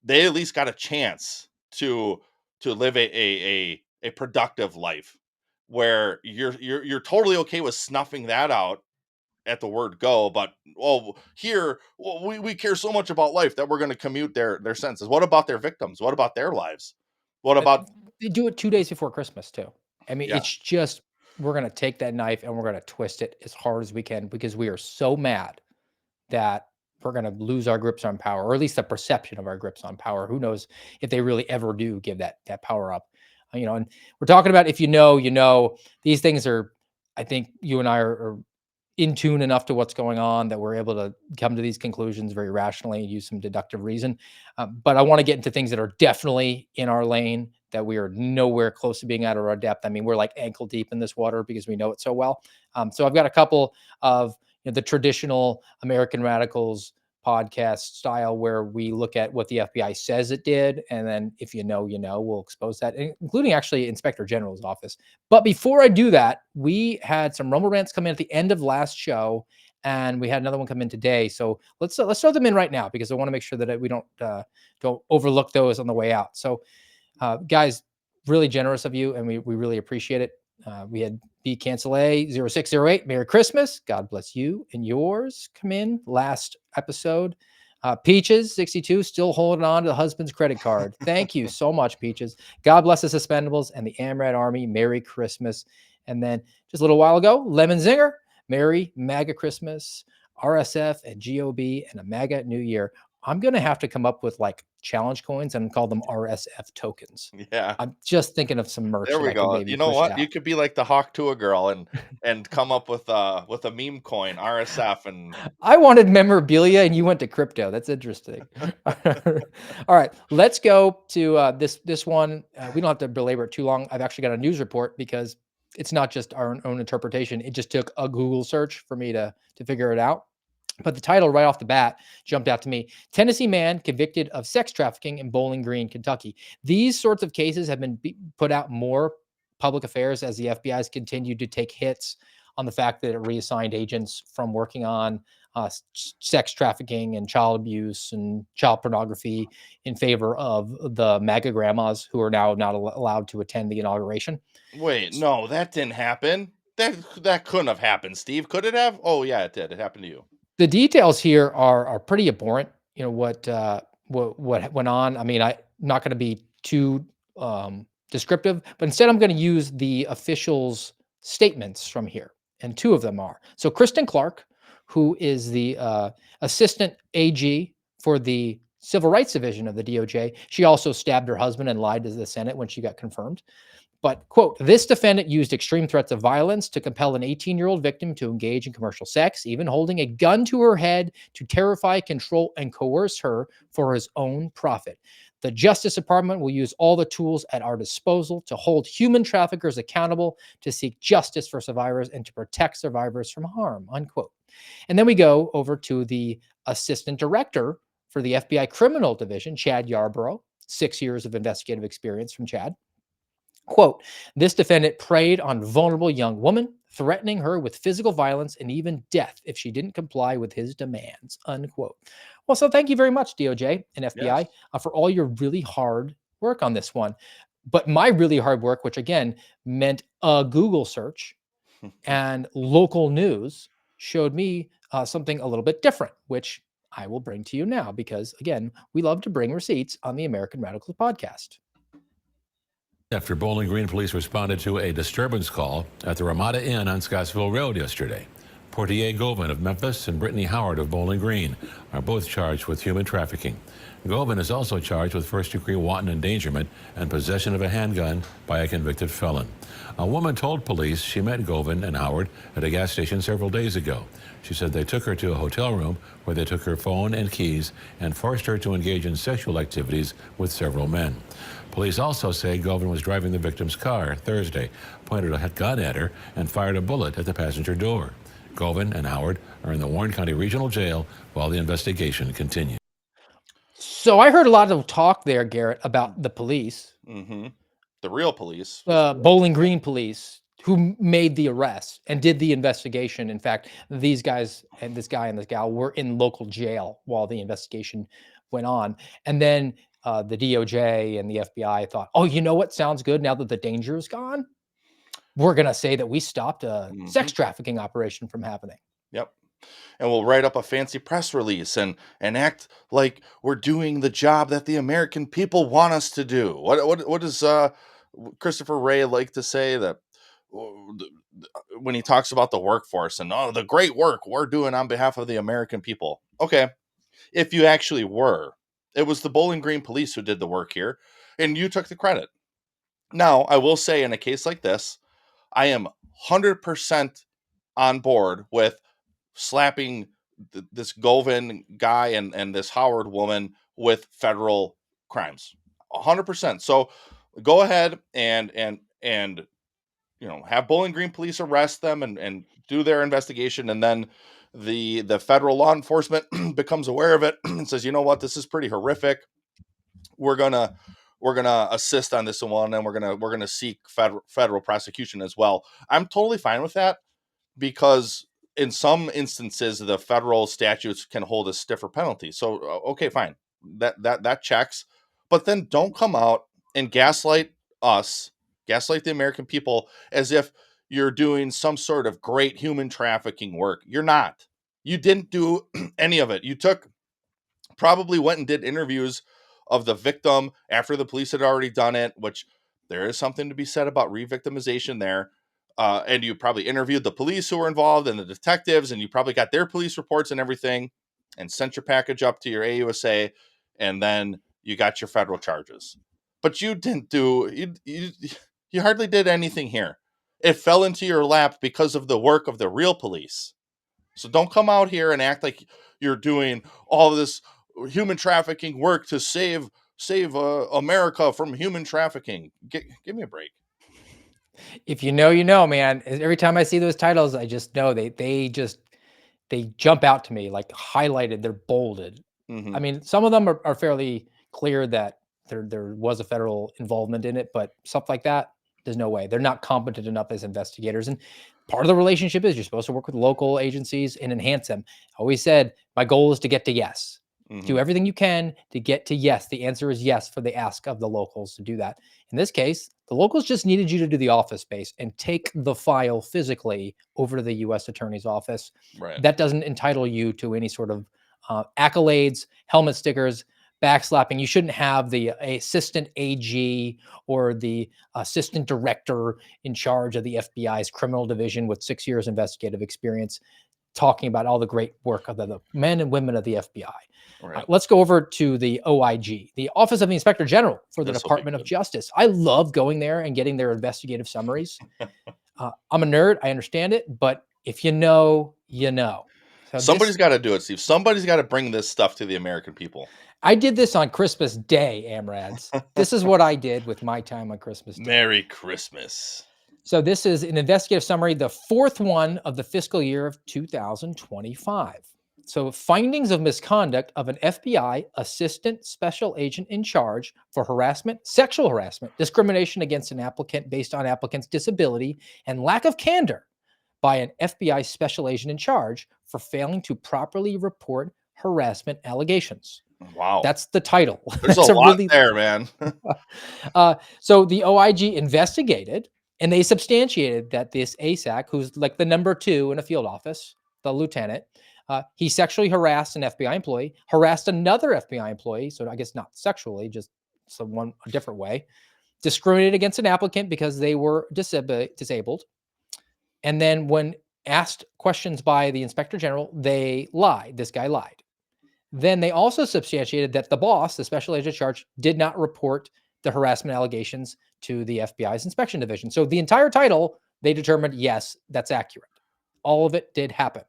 They at least got a chance to live a productive life, where you're totally okay with snuffing that out at the word go. But we care so much about life that we're going to commute their sentences. What about their victims? What about their lives? What about They do it 2 days before Christmas too. I mean, Yeah. it's just, we're going to take that knife and we're going to twist it as hard as we can, because we are so mad that we're going to lose our grips on power, or at least the perception of our grips on power. Who knows if they really ever do give that power up? And we're talking about, if these things are, I think you and I are in tune enough to what's going on that we're able to come to these conclusions very rationally and use some deductive reason. But I want to get into things that are definitely in our lane, that we are nowhere close to being out of our depth. I mean, we're like ankle deep in this water because we know it so well. So I've got a couple of the traditional American radicals podcast style, where we look at what the FBI says it did, and then if we'll expose that, including actually Inspector General's office. But before I do that, we had some rumble rants come in at the end of last show and we had another one come in today. So let's throw them in right now because I want to make sure that we don't overlook those on the way out. So guys, really generous of you, and we really appreciate it. We had B Cancel A 0608. Merry Christmas. God bless you and yours. Come in last episode. Peaches 62 still holding on to the husband's credit card. Thank you so much, Peaches. God bless the Suspendables and the Amrad Army. Merry Christmas. And then just a little while ago, Lemon Zinger. Merry MAGA Christmas, RSF and GOB, and a MAGA New Year. I'm going to have to come up with like challenge coins and call them RSF tokens. Yeah. I'm just thinking of some merch There that we I could go. maybe You know push what? out. You could be like the Hawk Tua girl and come up with a meme coin, RSF, and I wanted memorabilia and you went to crypto. That's interesting. All right, let's go to this one. We don't have to belabor it too long. I've actually got a news report because it's not just our own interpretation. It just took a Google search for me to figure it out. But the title right off the bat jumped out to me. Tennessee man convicted of sex trafficking in Bowling Green, Kentucky. These sorts of cases have been put out more public affairs as the FBI has continued to take hits on the fact that it reassigned agents from working on sex trafficking and child abuse and child pornography in favor of the MAGA grandmas who are now not allowed to attend the inauguration. wait, no, that didn't happen. That couldn't have happened, Steve. Could it have? Oh yeah, it did. It happened to you. The details here are pretty abhorrent. You know what went on. I mean, I'm not going to be too descriptive, but instead I'm going to use the officials' statements from here, and two of them are. So Kristen Clark, who is the assistant AG for the Civil Rights Division of the DOJ, she also stabbed her husband and lied to the Senate when she got confirmed. But, quote, this defendant used extreme threats of violence to compel an 18-year-old victim to engage in commercial sex, even holding a gun to her head to terrify, control, and coerce her for his own profit. The Justice Department will use all the tools at our disposal to hold human traffickers accountable, to seek justice for survivors, and to protect survivors from harm, unquote. And then we go over to the assistant director for the FBI Criminal Division, Chad Yarborough, 6 years of investigative experience from Chad. Quote, this defendant preyed on vulnerable young woman, threatening her with physical violence and even death if she didn't comply with his demands, unquote. Well, so thank you very much, DOJ and FBI, Yes. for all your really hard work on this one. But my really hard work, which again meant a Google search and local news, showed me something a little bit different, which I will bring to you now because, again, we love to bring receipts on the American Radicals podcast. After Bowling Green police responded to a disturbance call at the Ramada Inn on Scottsville Road yesterday. Portier Govan of Memphis and Brittany Howard of Bowling Green are both charged with human trafficking. Govan is also charged with first-degree wanton endangerment and possession of a handgun by a convicted felon. A woman told police she met Govan and Howard at a gas station several days ago. She said they took her to a hotel room where they took her phone and keys and forced her to engage in sexual activities with several men. Police also say Govan was driving the victim's car Thursday, pointed a gun at her, and fired a bullet at the passenger door. Govan and Howard are in the Warren County Regional Jail while the investigation continues. So I heard a lot of talk there, Garrett, about the police, Mm-hmm. The real police. Bowling Green police, who made the arrest and did the investigation. In fact, these guys and this guy and this gal were in local jail while the investigation went on. And then the DOJ and the FBI thought, oh, you know what sounds good now that the danger is gone? We're going to say that we stopped a sex trafficking operation from happening. Yep. And we'll write up a fancy press release and act like we're doing the job that the American people want us to do. What does Christopher Wray like to say that when he talks about the workforce and the great work we're doing on behalf of the American people? Okay, if you actually were, it was the Bowling Green police who did the work here, and you took the credit. Now, I will say in a case like this, I am 100% on board with slapping this Govan guy and this Howard woman with federal crimes, 100%. So go ahead and have Bowling Green police arrest them and do their investigation, and then the federal law enforcement becomes aware of it and says, you know what, this is pretty horrific. We're gonna assist on this one, and we're gonna seek federal prosecution as well. I'm totally fine with that, because in some instances, the federal statutes can hold a stiffer penalty. So, okay, fine. That checks. But then don't come out and gaslight us, gaslight the American people as if you're doing some sort of great human trafficking work. You're not. You didn't do any of it. You probably went and did interviews of the victim after the police had already done it, which there is something to be said about re-victimization there. And you probably interviewed the police who were involved and the detectives, and you probably got their police reports and everything, and sent your package up to your AUSA, and then you got your federal charges. But you didn't do you hardly did anything here. It fell into your lap because of the work of the real police. So don't come out here and act like you're doing all this human trafficking work to save America from human trafficking. Give me a break. If you know, you know, man. Every time I see those titles, I just know they jump out to me like highlighted. They're bolded. I Mm-hmm. mean, some of them are fairly clear that there was a federal involvement in it, but stuff like that, there's no way. They're not competent enough as investigators. And part of the relationship is you're supposed to work with local agencies and enhance them. I always said my goal is to get to yes. Mm-hmm. Do everything you can to get to yes. The answer is yes for the ask of the locals to do that. In this case, the locals just needed you to do the office space and take the file physically over to the U.S. Attorney's office. Right. That doesn't entitle you to any sort of accolades, helmet stickers, backslapping. You shouldn't have the assistant AG or the assistant director in charge of the FBI's criminal division with 6 years investigative experience talking about all the great work of the men and women of the FBI. Right. Let's go over to the OIG, the Office of the Inspector General for the This will be Department of good. Justice. I love going there and getting their investigative summaries. I'm a nerd. I understand it. But if you know, you know. So Somebody's got to do it, Steve. Somebody's got to bring this stuff to the American people. I did this on Christmas Day, Amrads. This is what I did with my time on Christmas Day. Merry Christmas. So this is an investigative summary, the fourth one of the fiscal year of 2025. So findings of misconduct of an FBI assistant special agent in charge for harassment, sexual harassment, discrimination against an applicant based on applicant's disability, and lack of candor by an FBI special agent in charge for failing to properly report harassment allegations. Wow. That's the title. There's That's a lot really there, man. So the OIG investigated and they substantiated that this ASAC, who's like the number 2 in a field office, the lieutenant, he sexually harassed an FBI employee, harassed another FBI employee. So I guess not sexually, just a different way, discriminated against an applicant because they were disabled. And then when asked questions by the inspector general, they lied. This guy lied. Then they also substantiated that the boss, the special agent in charge, did not report the harassment allegations to the FBI's inspection division. So the entire title, they determined, yes, that's accurate. All of it did happen.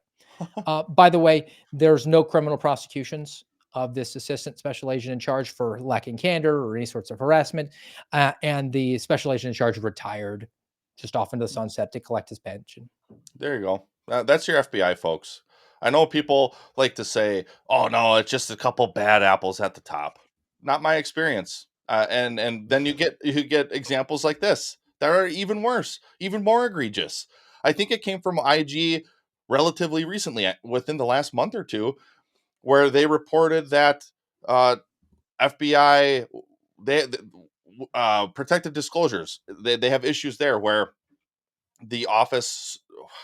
By the way, there's no criminal prosecutions of this assistant special agent in charge for lacking candor or any sorts of harassment. And the special agent in charge retired just off into the sunset to collect his pension. There you go. That's your FBI, folks. I know people like to say, "Oh no, it's just a couple bad apples at the top." Not my experience. And then you get examples like this that are even worse, even more egregious. I think it came from IG relatively recently, within the last month or two, where they reported that FBI they protective disclosures they have issues there where the office,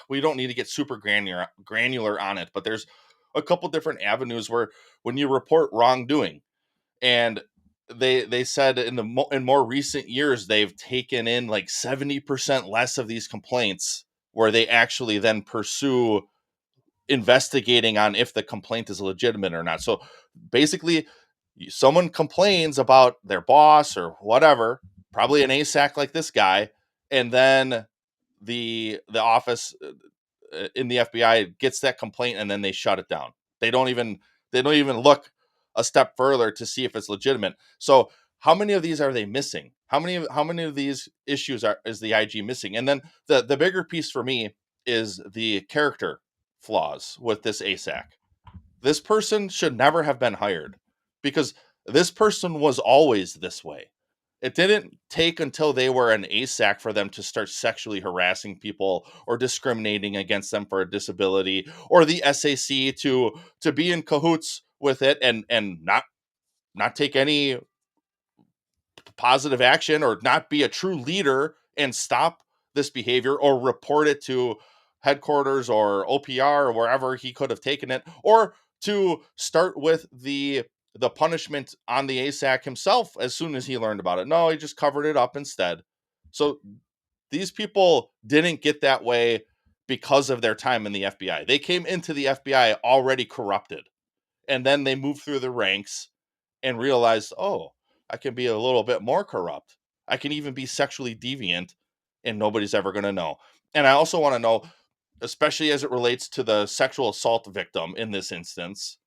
we don't need to get super granular on it, but there's a couple different avenues where when you report wrongdoing, and they said in more recent years they've taken in like 70% less of these complaints where they actually then pursue investigating on if the complaint is legitimate or not. So basically, someone complains about their boss or whatever, probably an ASAC like this guy, and then the office in the FBI gets that complaint and then they shut it down. They don't even look a step further to see if it's legitimate. So how many of these are they missing? How many of these issues is the IG missing? And then the bigger piece for me is the character flaws with this ASAC. This person should never have been hired because this person was always this way. It didn't take until they were an ASAC for them to start sexually harassing people or discriminating against them for a disability, or the SAC to be in cahoots with it and not take any positive action or not be a true leader and stop this behavior or report it to headquarters or OPR or wherever he could have taken it, or to start with the punishment on the ASAC himself as soon as he learned about it. No, he just covered it up instead. So these people didn't get that way because of their time in the FBI. They came into the FBI already corrupted, and then they moved through the ranks and realized, oh, I can be a little bit more corrupt. I can even be sexually deviant, and nobody's ever going to know. And I also want to know, especially as it relates to the sexual assault victim in this instance,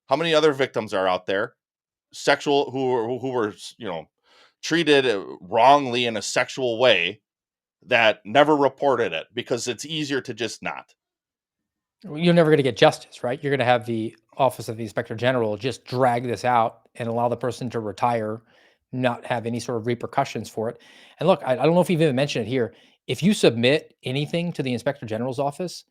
how many other victims are out there, sexual who were treated wrongly in a sexual way, that never reported it because it's easier to just not. You're never going to get justice, right? You're going to have the Office of the Inspector General just drag this out and allow the person to retire, not have any sort of repercussions for it. And look, I don't know if you've even mentioned it here. If you submit anything to the Inspector General's office,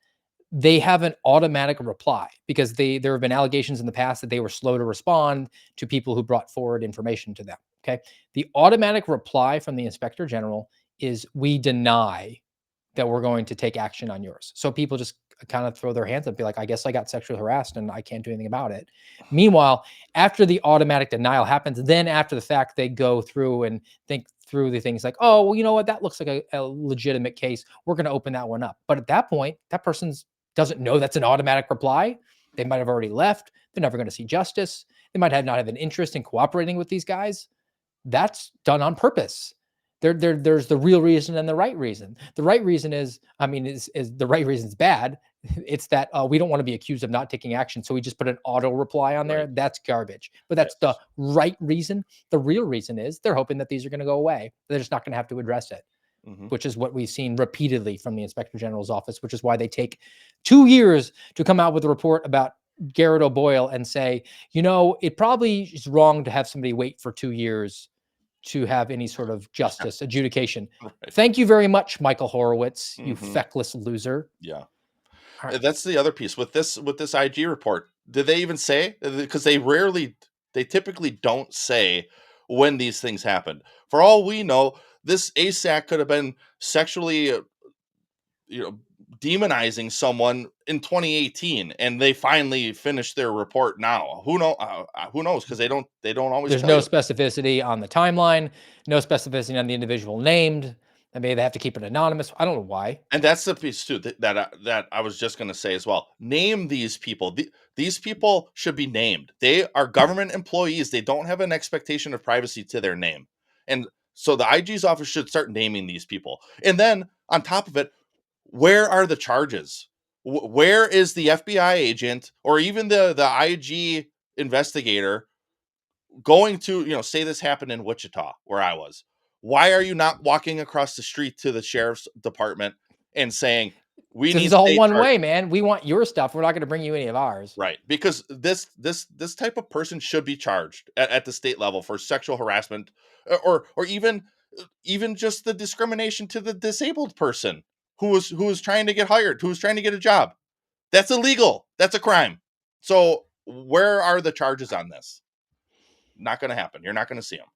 they have an automatic reply because there have been allegations in the past that they were slow to respond to people who brought forward information to them. Okay. The automatic reply from the Inspector General is, we deny that we're going to take action on yours. So people just kind of throw their hands up and be like, I guess I got sexually harassed and I can't do anything about it. Meanwhile, after the automatic denial happens, then after the fact, they go through and think through the things like, oh, well, you know what? That looks like a legitimate case. We're going to open that one up. But at that point, that person doesn't know that's an automatic reply. They might have already left. They're never going to see justice. They might not have an interest in cooperating with these guys. That's done on purpose. There's the real reason and the right reason. The right reason is the right reason is bad. It's that we don't want to be accused of not taking action, so we just put an auto reply on there. Right. That's garbage. But that's the right reason. The real reason is they're hoping that these are going to go away. They're just not going to have to address it, which is what we've seen repeatedly from the Inspector General's office, which is why they take 2 years to come out with a report about Garrett O'Boyle and say, it probably is wrong to have somebody wait for 2 years to have any sort of justice adjudication. Right. Thank you very much, Michael Horowitz, you feckless loser. Yeah. Right. That's the other piece with this IG report. Did they even say? Because they typically don't say when these things happen. For all we know, this ASAC could have been sexually demonizing someone in 2018, and they finally finished their report now. Who knows? Because they don't always. There's no specificity on the timeline, no specificity on the individual named. I mean, they have to keep it anonymous. I don't know why. And that's the piece too that I was just going to say as well. Name these people. These people should be named. They are government employees. They don't have an expectation of privacy to their name, and so the IG's office should start naming these people. And then on top of it, where are the charges? Where is the FBI agent or even the IG investigator going to, say this happened in Wichita where I was? Why are you not walking across the street to the sheriff's department and saying, we need it's all one way, man. We want your stuff. We're not going to bring you any of ours. Right. Because this type of person should be charged at the state level for sexual harassment or even just the discrimination to the disabled person who was trying to get hired, who was trying to get a job. That's illegal. That's a crime. So where are the charges on this? Not going to happen. You're not going to see them.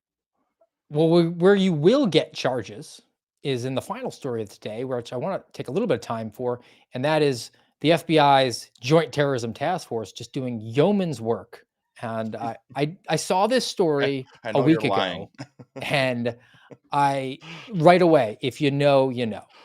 Well, where you will get charges is in the final story of today, which I want to take a little bit of time for, and that is the FBI's Joint Terrorism Task Force just doing yeoman's work. And I saw this story a week ago, and I right away, if you know,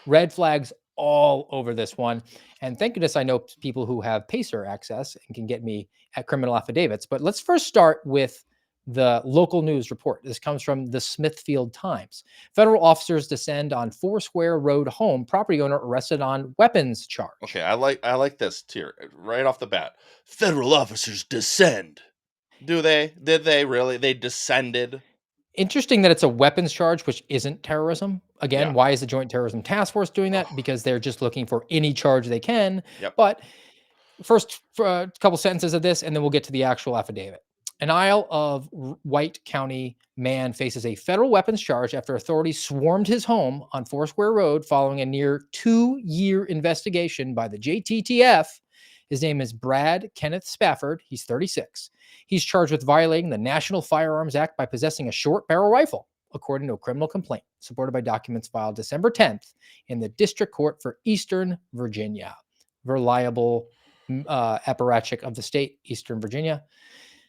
red flags all over this one. And thank goodness I know people who have PACER access and can get me at criminal affidavits. But let's first start with the local news report. This comes from the Smithfield Times. Federal officers descend on Foursquare Road home. Property owner arrested on weapons charge. Okay, I like this tier right off the bat. Federal officers descend. Do they? Did they really? They descended. Interesting that it's a weapons charge, which isn't terrorism. Again, why is the Joint Terrorism Task Force doing that? Because they're just looking for any charge they can. Yep. But first, a couple sentences of this, and then we'll get to the actual affidavit. An Isle of Wight County man faces a federal weapons charge after authorities swarmed his home on Foursquare Road following a near 2-year investigation by the JTTF. His name is Brad Kenneth Spafford. He's 36. He's charged with violating the National Firearms Act by possessing a short barrel rifle, according to a criminal complaint supported by documents filed December 10th in the District Court for Eastern Virginia. Reliable apparatchik of the state, Eastern Virginia.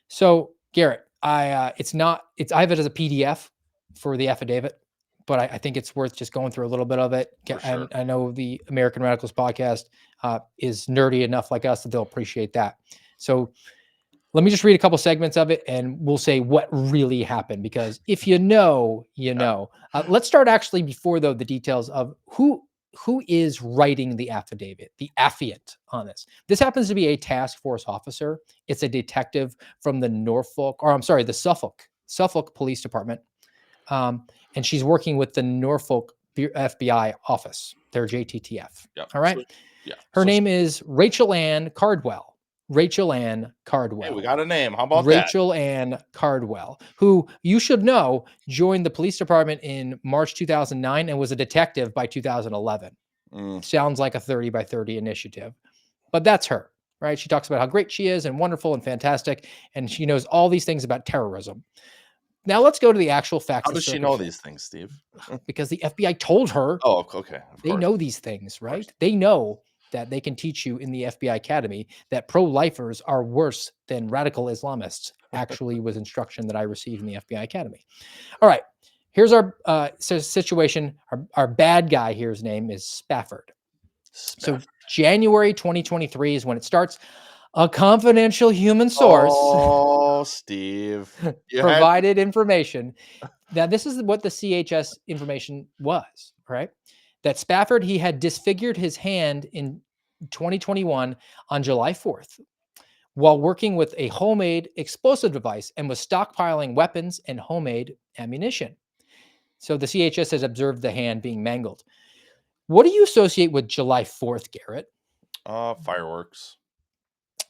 So, Garrett, I have it as a PDF for the affidavit, but I think it's worth just going through a little bit of it. For sure. And I know the American Radicals podcast is nerdy enough like us that they'll appreciate that. So let me just read a couple segments of it and we'll say what really happened, because if you know, you know. Let's start actually before, though, the details of who is writing the affidavit, the affiant on this. This happens to be a task force officer. It's a detective from the Suffolk Police Department. And she's working with the Norfolk FBI office, their JTTF. Yep. All right. So, Her name is Rachel Ann Cardwell. Rachel Ann Cardwell. Hey, we got a name. How about Rachel Ann Cardwell, who you should know joined the police department in March 2009 and was a detective by 2011. Sounds like a 30 by 30 initiative, but that's her, right? She talks about how great she is and wonderful and fantastic, and she knows all these things about terrorism. Now let's go to the actual facts. How does she know these things, Steve? Because the FBI told her. Oh, okay. They know these things, right? They know that they can teach you in the FBI Academy that pro-lifers are worse than radical Islamists. Actually was instruction that I received in the FBI Academy. All right, here's our situation. Our bad guy here's name is Spafford. So January 2023 is when it starts. A confidential human source. Oh, Steve. Provided information. Now, this is what the CHS information was, right? That Spafford, he had disfigured his hand in 2021 on July 4th while working with a homemade explosive device and was stockpiling weapons and homemade ammunition. So the CHS has observed the hand being mangled. What do you associate with July 4th, Garrett? Fireworks.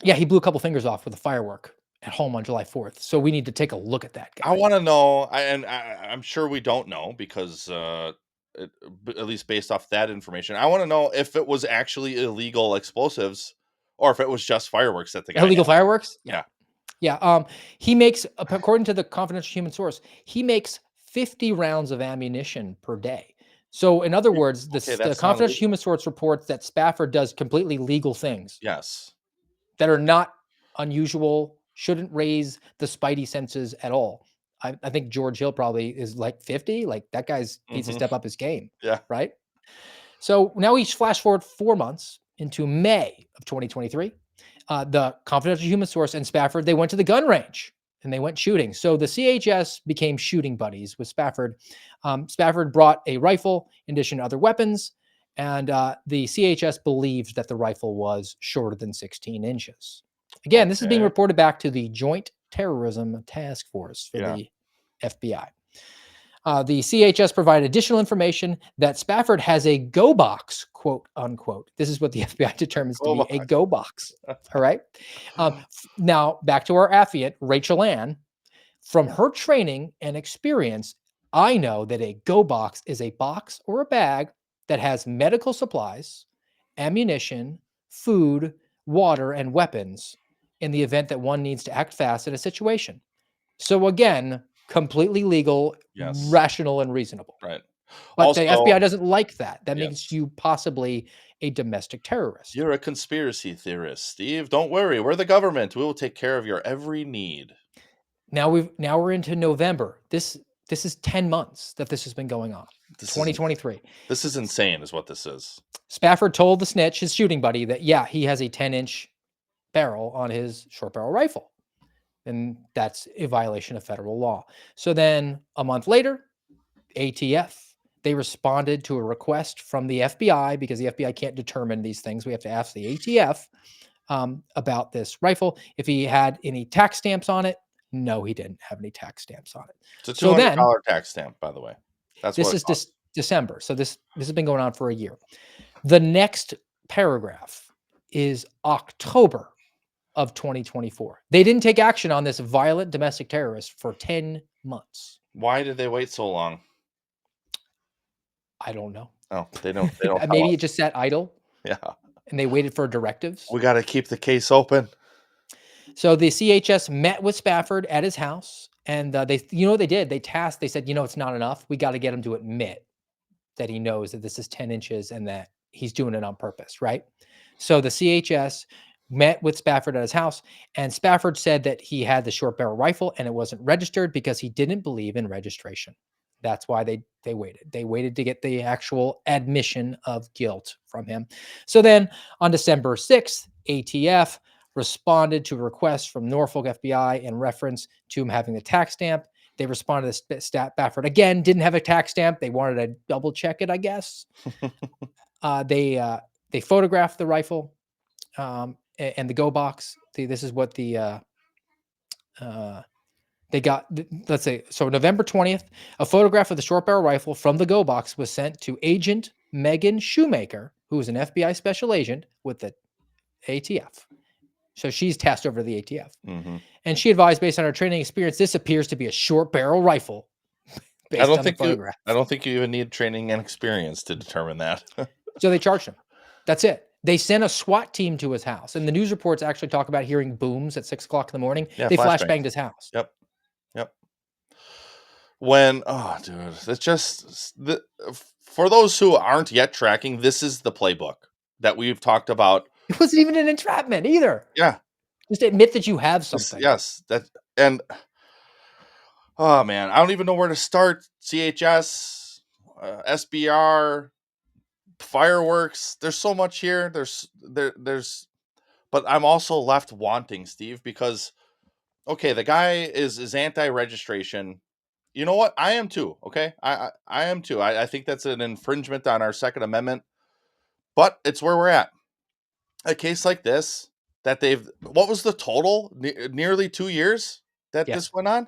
Yeah, he blew a couple fingers off with a firework at home on July 4th. So we need to take a look at that guy. I want to know, and I'm sure we don't know because at least based off that information, I want to know if it was actually illegal explosives or if it was just fireworks that the guy illegal had. Fireworks. Yeah. Yeah. He makes, according to the confidential human source, he makes 50 rounds of ammunition per day. So in other words, the confidential human source reports that Spafford does completely legal things. Yes. That are not unusual, shouldn't raise the spidey senses at all. I think George Hill probably is like 50. Like that guy's needs to step up his game. Yeah. Right. So now we flash forward 4 months into May of 2023. The confidential human source and Spafford, they went to the gun range and they went shooting. So the CHS became shooting buddies with Spafford. Spafford brought a rifle in addition to other weapons. And the CHS believed that the rifle was shorter than 16 inches. Again, this is being reported back to the Joint Terrorism Task Force for the FBI. The CHS provided additional information that Spafford has a go box, quote unquote. This is what the FBI determines to be a go box. All right. Now back to our affiant, Rachel Ann. From her training and experience, I know that a go box is a box or a bag that has medical supplies, ammunition, food, water, and weapons in the event that one needs to act fast in a situation. So again, completely legal, rational, and reasonable. Right. But Also, the FBI doesn't like that. That makes you possibly a domestic terrorist. You're a conspiracy theorist, Steve. Don't worry. We're the government. We will take care of your every need. Now we're into November. This is 10 months that this has been going on. 2023. This is insane, is what this is. Spafford told the snitch, his shooting buddy, that he has a 10-inch barrel on his short barrel rifle. And that's a violation of federal law. So then a month later, ATF, they responded to a request from the FBI because the FBI can't determine these things. We have to ask the ATF about this rifle. If he had any tax stamps on it. No, he didn't have any tax stamps on it. It's a $200 tax stamp, by the way. This is December. So this has been going on for a year. The next paragraph is October of 2024. They didn't take action on this violent domestic terrorist for 10 months. Why did they wait so long? I don't know. Oh, they don't tell Maybe it us. just sat idle Yeah. and they waited for directives. We got to keep the case open. So the CHS met with Spafford at his house, and they, what they did? They said, it's not enough. We got to get him to admit that he knows that this is 10 inches and that he's doing it on purpose, right? So the CHS met with Spafford at his house, and Spafford said that he had the short barrel rifle and it wasn't registered because he didn't believe in registration. That's why they waited. They waited to get the actual admission of guilt from him. So then on December 6th, ATF responded to a request from Norfolk FBI in reference to him having the tax stamp. They responded to Spafford again, didn't have a tax stamp. They wanted to double check it, I guess. They photographed the rifle and the go box. This is what they got. Let's say, so November 20th, a photograph of the short barrel rifle from the go box was sent to Agent Megan Shoemaker, who is an FBI special agent with the ATF. So she's tasked over to the ATF. Mm-hmm. And she advised, based on her training experience, this appears to be a short barrel rifle. I don't think you even need training and experience to determine that. So they charged him. That's it. They sent a SWAT team to his house. And the news reports actually talk about hearing booms at 6 o'clock in the morning. Yeah, they flashbanged his house. Yep. It's just for those who aren't yet tracking, this is the playbook that we've talked about. It wasn't even an entrapment either. Yeah. Just admit that you have something. Yes. Oh man, I don't even know where to start. CHS, SBR, fireworks. There's so much here. But I'm also left wanting, Steve, because okay, the guy is anti-registration. You know what? I am too. Okay, I am too. I think that's an infringement on our Second Amendment, but it's where we're at. A case like this that what was the total? Nearly 2 years that this went on.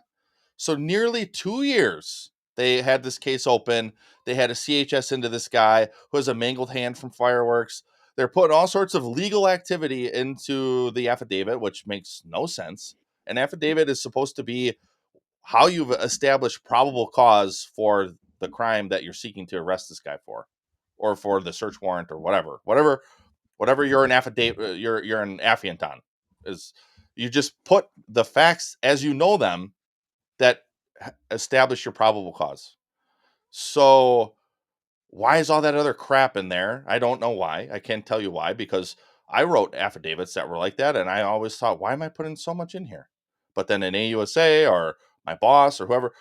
So nearly 2 years they had this case open. They had a CHS into this guy who has a mangled hand from fireworks. They're putting all sorts of legal activity into the affidavit, which makes no sense. An affidavit is supposed to be how you've established probable cause for the crime that you're seeking to arrest this guy for, or for the search warrant or whatever you're an affidavit, you're an affiant on, is you just put the facts as you know them that establish your probable cause. So why is all that other crap in there? I don't know why. I can't tell you why, because I wrote affidavits that were like that, and I always thought, why am I putting so much in here? But then in AUSA or my boss or whoever,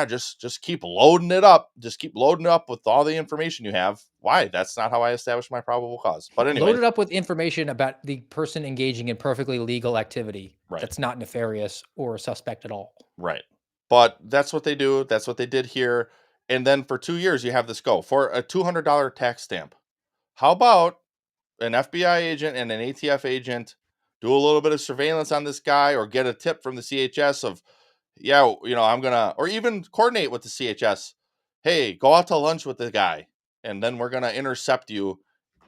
just keep loading it up. Just keep loading it up with all the information you have. Why? That's not how I establish my probable cause. But anyway, load it up with information about the person engaging in perfectly legal activity that's not nefarious or suspect at all. Right. But that's what they do. That's what they did here. And then for 2 years, you have this go for a $200 tax stamp. How about an FBI agent and an ATF agent do a little bit of surveillance on this guy, or get a tip from the CHS of, I'm going to, or even coordinate with the CHS. Hey, go out to lunch with the guy, and then we're going to intercept you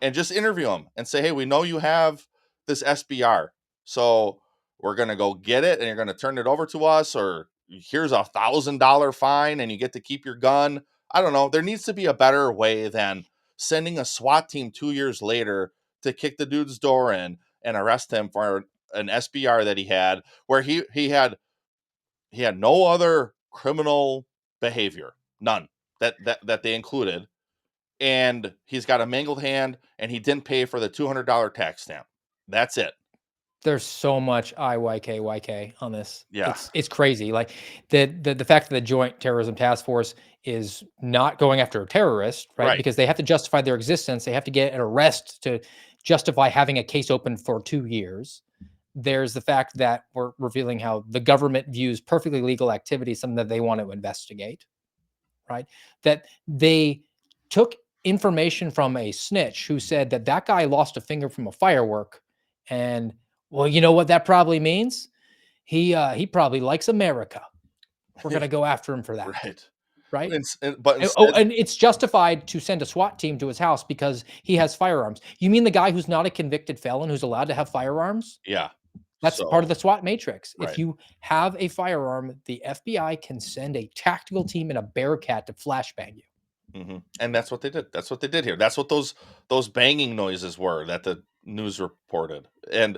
and just interview him and say, hey, we know you have this SBR. So we're going to go get it and you're going to turn it over to us, or here's $1,000 fine and you get to keep your gun. I don't know. There needs to be a better way than sending a SWAT team 2 years later to kick the dude's door in and arrest him for an SBR that he had, where he had no other criminal behavior, none that they included, and he's got a mangled hand and he didn't pay for the $200 tax stamp. That's it. There's so much IYKYK on this. Yeah. It's crazy. Like the fact that the Joint Terrorism Task Force is not going after a terrorist, right? Because they have to justify their existence. They have to get an arrest to justify having a case open for 2 years. There's the fact that we're revealing how the government views perfectly legal activity, something that they want to investigate, right? That they took information from a snitch who said that guy lost a finger from a firework, and well, you know what that probably means? He probably likes America. We're going to go after him for that. Right. And it's justified to send a SWAT team to his house because he has firearms. You mean the guy who's not a convicted felon who's allowed to have firearms? Yeah. That's part of the SWAT matrix. Right. If you have a firearm, the FBI can send a tactical team in a Bearcat to flashbang you. And that's what they did. That's what they did here. That's what those banging noises were that the news reported. And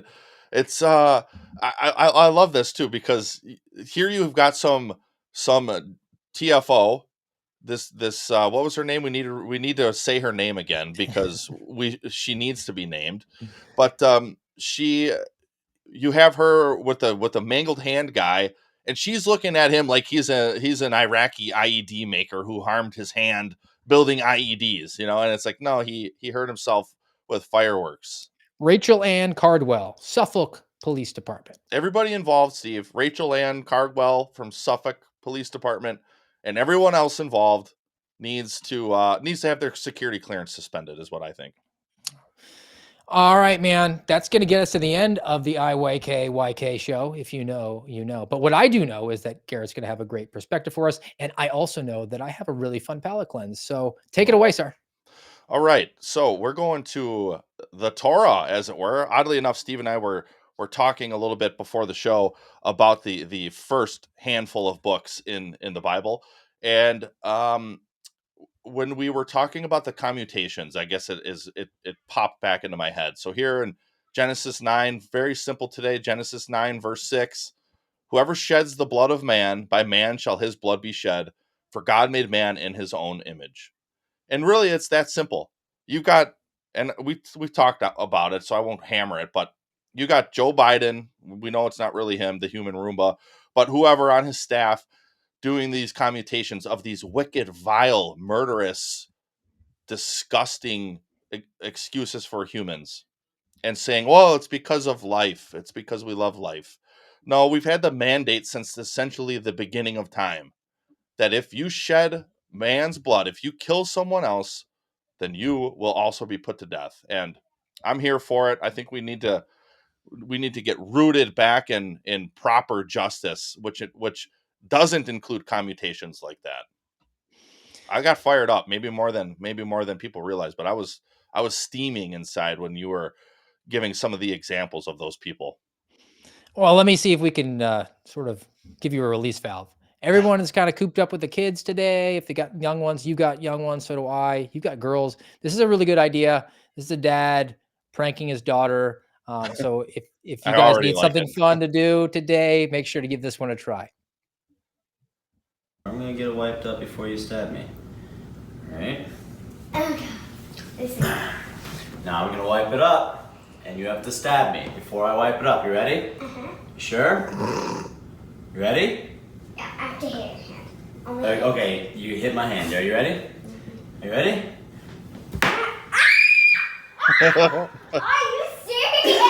it's I love this too, because here you've got some TFO. This what was her name? We need to say her name again, because she needs to be named. But you have her with the mangled hand guy, and she's looking at him like he's an Iraqi IED maker who harmed his hand building IEDs, and it's like, no, he hurt himself with fireworks. Rachel Ann Cardwell, Suffolk Police Department. Everybody involved, Steve, Rachel Ann Cardwell from Suffolk Police Department, and everyone else involved needs to have their security clearance suspended, is what I think. All right, man. That's going to get us to the end of the IYKYK show. If you know, you know. But what I do know is that Garrett's going to have a great perspective for us. And I also know that I have a really fun palate cleanse. So take it away, sir. All right. So we're going to the Torah, as it were. Oddly enough, Steve and I were talking a little bit before the show about the first handful of books in the Bible. And when we were talking about the commutations, I guess it popped back into my head. So here in Genesis 9, very simple today, Genesis 9, verse 6, whoever sheds the blood of man, by man shall his blood be shed, for God made man in his own image. And really, it's that simple. You got, and we've talked about it, so I won't hammer it, but you got Joe Biden. We know it's not really him, the human Roomba, but whoever on his staff doing these commutations of these wicked, vile, murderous, disgusting excuses for humans, and saying, well, it's because of life. It's because we love life. No, we've had the mandate since essentially the beginning of time that if you shed man's blood, if you kill someone else, then you will also be put to death. And I'm here for it. I think we need to get rooted back in proper justice, which doesn't include commutations like that. I got fired up, maybe more than people realize, but I was steaming inside when you were giving some of the examples of those people. Well, let me see if we can sort of give you a release valve. Everyone is kind of cooped up with the kids today. If they got young ones, you got young ones, so do I. You got girls. This is a really good idea. This is a dad pranking his daughter. So if you guys need something fun to do today, make sure to give this one a try. I'm gonna get it wiped up before you stab me. Alright? Now I'm gonna wipe it up, and you have to stab me before I wipe it up. You ready? Uh-huh. You sure? You ready? Yeah, I have to hit his hand. Okay, you hit my hand. Are you ready? Are you ready? Are you serious?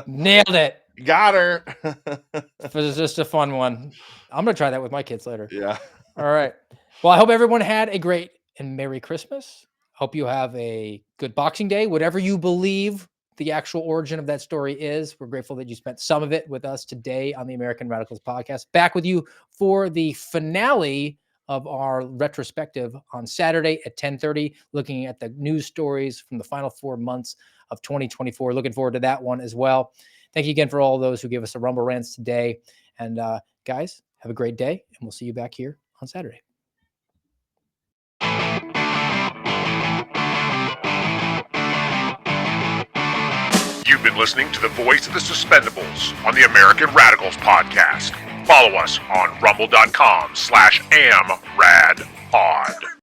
Nailed it. Got her. It was just a fun one. I'm going to try that with my kids later. Yeah. All right. Well, I hope everyone had a great and Merry Christmas. Hope you have a good Boxing Day, whatever you believe the actual origin of that story is. We're grateful that you spent some of it with us today on the American Radicals podcast. Back with you for the finale of our retrospective on Saturday at 10:30, looking at the news stories from the final 4 months of 2024. Looking forward to that one as well. Thank you again for all those who gave us a Rumble Rants today. And guys, have a great day, and we'll see you back here on Saturday. You've been listening to the voice of the Suspendables on the American Radicals podcast. Follow us on rumble.com/amradpod.